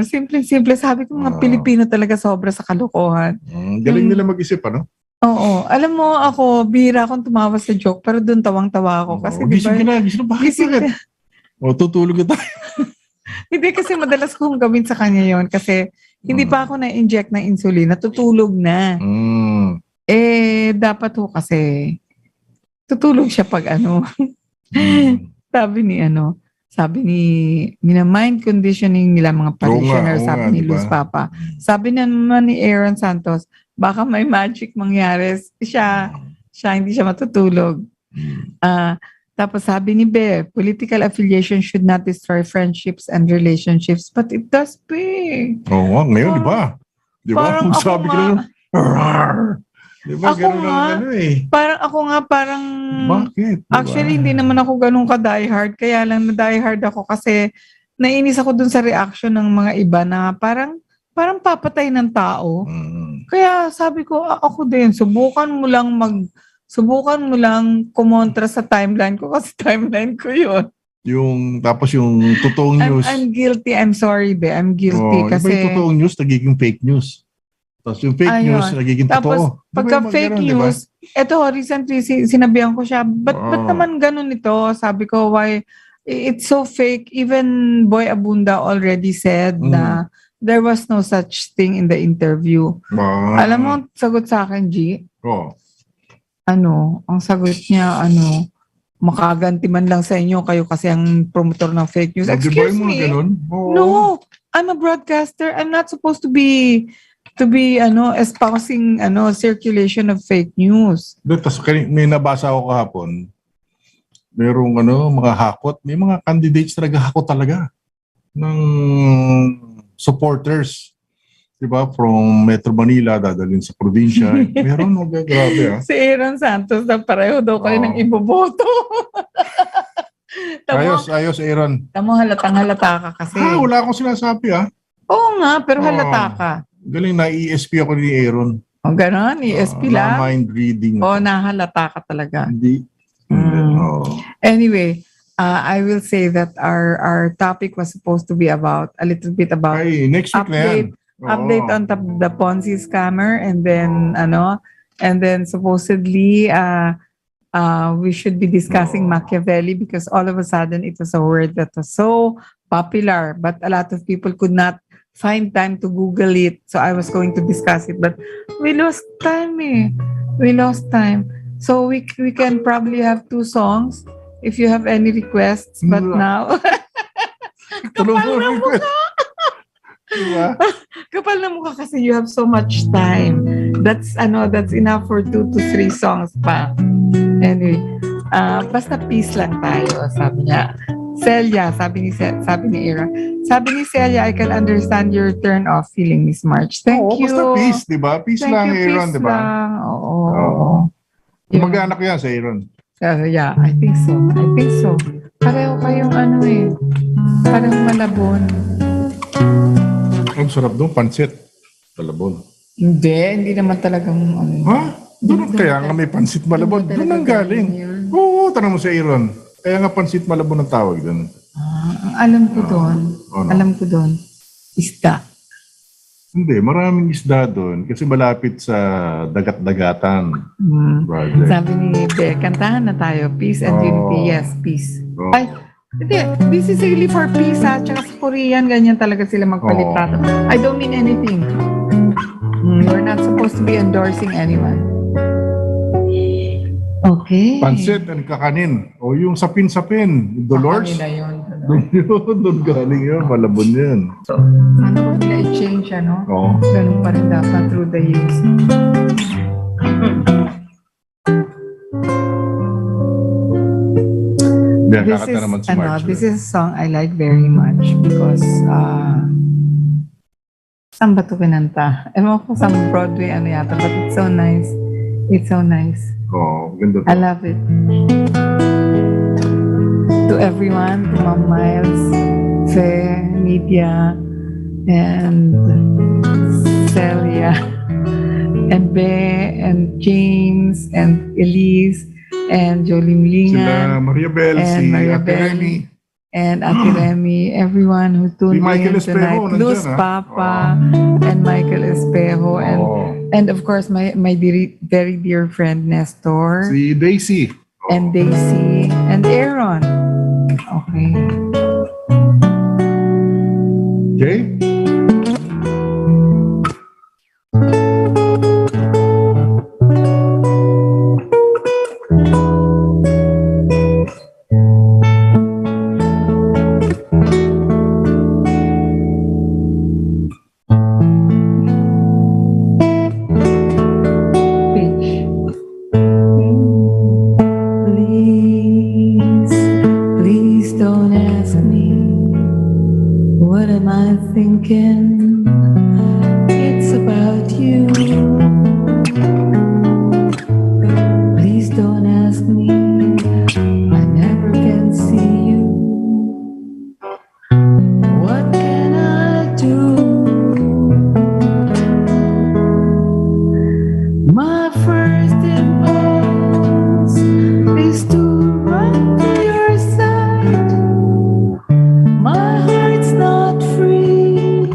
simple. Sabi ko, mga Pilipino talaga sobra sa kalokohan. Galing nila mag-isip, Alam mo, ako, bihira akong tumawa sa joke, pero doon tawang-tawa ako. Kasi gising ka na. Tutulog na tayo. Hindi, kasi madalas kong gawin sa kanya yon kasi hindi pa ako na-inject ng insulin, natutulog na. Dapat kasi tutulog siya pag sabi ni mina-mind conditioning nila mga parishioners, sabi ni Luz Papa. Sabi naman ni Aaron Santos, baka may magic mangyari. Siya hindi siya matutulog. Tapos sabi ni Be, political affiliation should not destroy friendships and relationships, but it does be. Ngayon, di ba? Di ba? Parang sabi ko lang, diba, parang bakit? Diba? Actually, hindi naman ako ganun ka-diehard. Kaya lang na-diehard ako kasi nainis ako dun sa reaction ng mga iba na parang papatay ng tao. Kaya sabi ko, ako din, subukan mo lang kumontra sa timeline ko kasi timeline ko yun. Tapos yung totoong news. I'm guilty. I'm sorry, Be. I'm guilty kasi yung totoong news, nagiging fake news. Tapos yung fake news, nagiging totoo. Tapos, pagka fake news, recently, sinabihan ko siya, ba't naman ganun ito? Sabi ko, why? It's so fake. Even Boy Abunda already said na there was no such thing in the interview. Alam mo, sagot sa akin, G? Ang sagot niya, makaganti man lang sa inyo, kayo kasi ang promotor ng fake news. Di ba Excuse yung mga me. ganun? Oo. No, I'm a broadcaster. I'm not supposed to be espousing circulation of fake news. Tapos may nabasa ako kahapon, merong mga hakot, may mga candidates talaga hakot talaga ng supporters. Diba? From Metro Manila, dadalhin sa probinsya. Meron, grabe Si Aaron Santos na pareho daw kayo ng iboboto. Ayos, Aaron. Tamo, halatang-halata ka kasi. Wala akong sinasabi Oo nga, pero halata ka. Galing, na-ESP ako ni Aaron. O gano'n, ESP lang. Mind reading. Nahalata ka talaga. Hindi. Anyway, I will say that our topic was supposed to be about a little bit about next week na yan. Update on the Ponzi scammer, and then supposedly we should be discussing Machiavelli, because all of a sudden it was a word that was so popular, but a lot of people could not find time to Google it. So I was going to discuss it, but we lost time. We lost time. So we can probably have 2 songs if you have any requests, but now Diba? kapal na mukha kasi you have so much time. That's enough for 2 to 3 songs pa. Anyway, basta peace lang tayo, sabi niya. Celia, sabi ni Aaron. Sabi ni Celia, I can understand your turn off feeling, Miss Marge. Thank you. Basta peace, diba? Peace lang, Aaron, diba? Oo. Mag-anak yan sa Aaron. Yeah, I think so. Pareho kayong parang Malabon. Ang sarap doon, pansit. Malabon. Hindi naman talagang Doon kaya nga may pansit Malabon. Doon ang galing. Oo, tanong mo sa Aaron. Kaya nga pansit Malabon ang tawag doon. Alam ko doon. Isda. Hindi, maraming isda doon kasi malapit sa dagat-dagatan. Project. Sabi ni Be, kantahan na tayo. Peace and unity. Yes, peace. Ay, hindi. This is really for peace, Tsaka sa Korean, ganyan talaga sila magpalitrato. I don't mean anything. We're not supposed to be endorsing anyone. Okay. Pansit and kakanin. O yung sapin-sapin. Dolores. Kakanin na yun. Doon galing yun. Malabon yun. So, ano kung nila i-change, Oo. Ganun pa rin dapat through the years. This is a song I like very much because saan ba ito kinanta? Ewan ko sa Broadway yata, but it's so nice. It's so nice. Ganda to. I love it. To everyone, to Ma'am Miles, Faye, Media, and Celia, and Be, and James, and Elise, and Jolie Mlingan, Sila Maria Bel, and si Maria Ate Bel, Remy. and Ate Remy, everyone who tuned Michael in Espejo, tonight. Luz nandyan, Papa, and Michael Espejo, and of course my very dear friend Nestor, Si Daisy. and Daisy, and Aaron. Okay. Okay? Please don't ask me what am I thinking. It's about you. Please don't ask me. I never can see you. What can I do? My first impulse is to run to your side. My heart's not free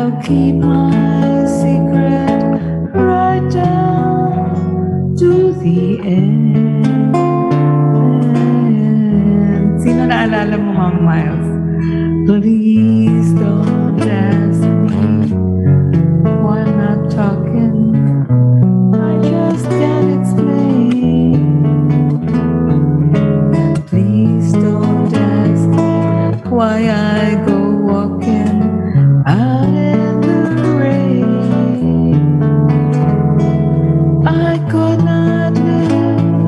I'll keep my secret right down to the end. Sino naalala mo, Ma'am Miles? Please don't ask me why I'm not talking. I just can't explain. Please don't ask me why I go walking out in the rain. I could not live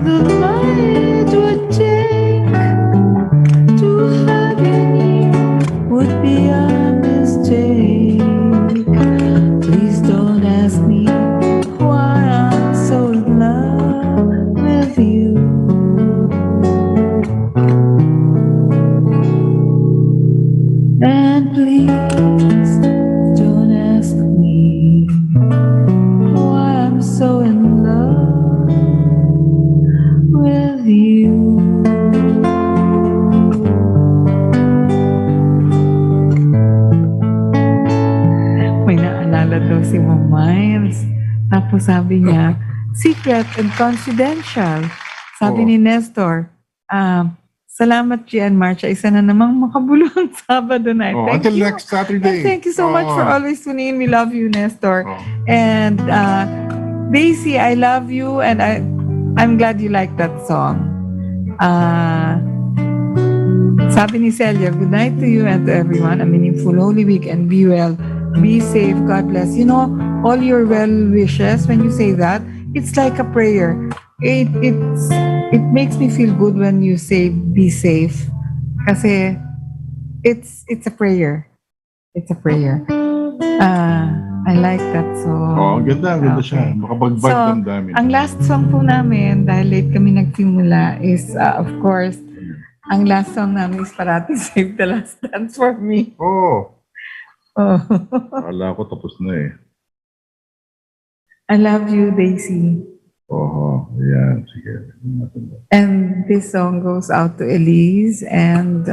the light would take to have you near would be a mistake. Please don't ask me why I'm so in love with you. And please don't ask me why I'm so in love with you. May naalala daw si Ma'am Miles. Tapos sabi niya, secret and confidential. Sabi ni Nestor, salamat G and Marge. Isa na namang makabuluhang Sabado night. Thank Until you. next Saturday. And thank you so much for always tuning in. We love you, Nestor. Oh. And Daisy, I love you, and I'm glad you like that song. Sabi ni Celia, good night to you and to everyone. A meaningful Holy Week and be well. Be safe. God bless. You know, all your well wishes, when you say that, it's like a prayer. It makes me feel good when you say be safe. Kasi it's a prayer. It's a prayer. I like that song. Oh, ganda siya. Makabagbag damdamin. Ang last song po namin, dahil late kami nagsimula, is of course, ang last song namin is Parati Save the Last Dance for Me. Oh. Oh. Akala ko tapos na eh. I love you, Daisy. Oh, yeah. Sige. And this song goes out to Elise and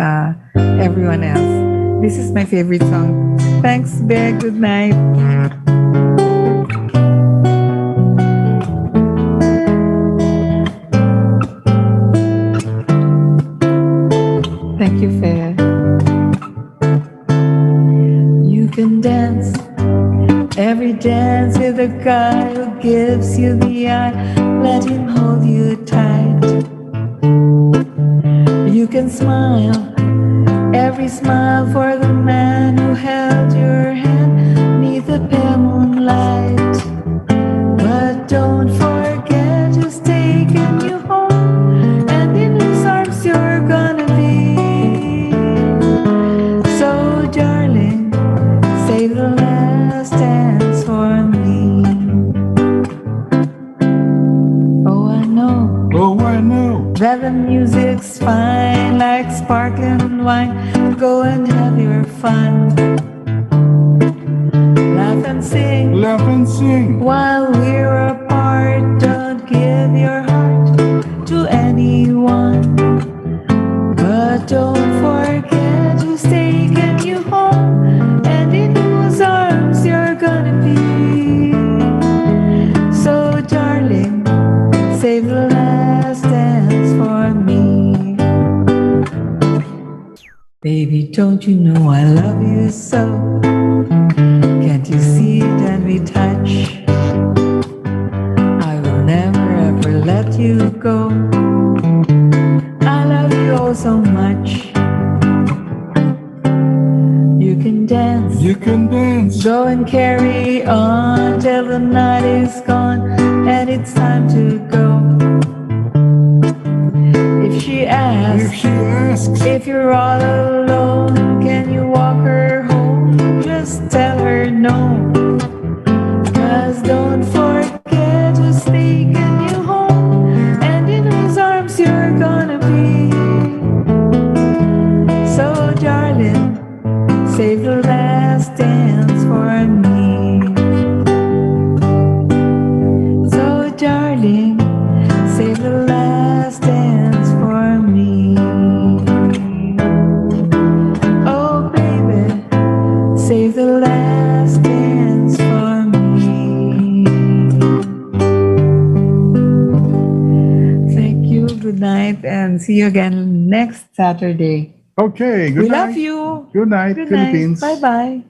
everyone else. This is my favorite song. Thanks, Beg. Good night. Thank you, Fair. You can dance every dance with a guy who gives you the eye. Let him hold you tight. You can smile every smile for the man who held your hand neath the pale moonlight. But don't forget who's taking you home and in whose arms you're gonna be. So darling, save the last dance for me. Oh, I know. Oh, I know. That the music's fine like sparkling wine. Go and have your fun. Laugh and sing. Laugh and sing. While we're apart, don't give your heart to anyone. But don't forget who's taking you home and in whose arms you're gonna be. So darling, save the last dance for me. Baby, don't you know I love you so? Can't you see it when we touch? I will never ever let you go. I love you oh so much. You can dance. You can dance. Go and carry on till the night is gone and it's time to go. If she asks if you're all alone, can you walk her home? Just tell her no. 'Cause don't forget who's taking you home and in whose arms you're gonna be. So darling, save the last dance for me. So darling, save the last dance for me. Oh baby, save the last see you again next Saturday. Okay, We good night. love you. Good night, Good Philippines. night. Bye-bye.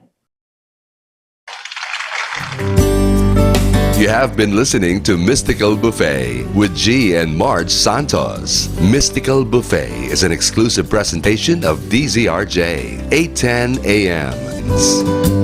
You have been listening to Mystical Buffet with G and Marge Santos. Mystical Buffet is an exclusive presentation of DZRJ 810 AM.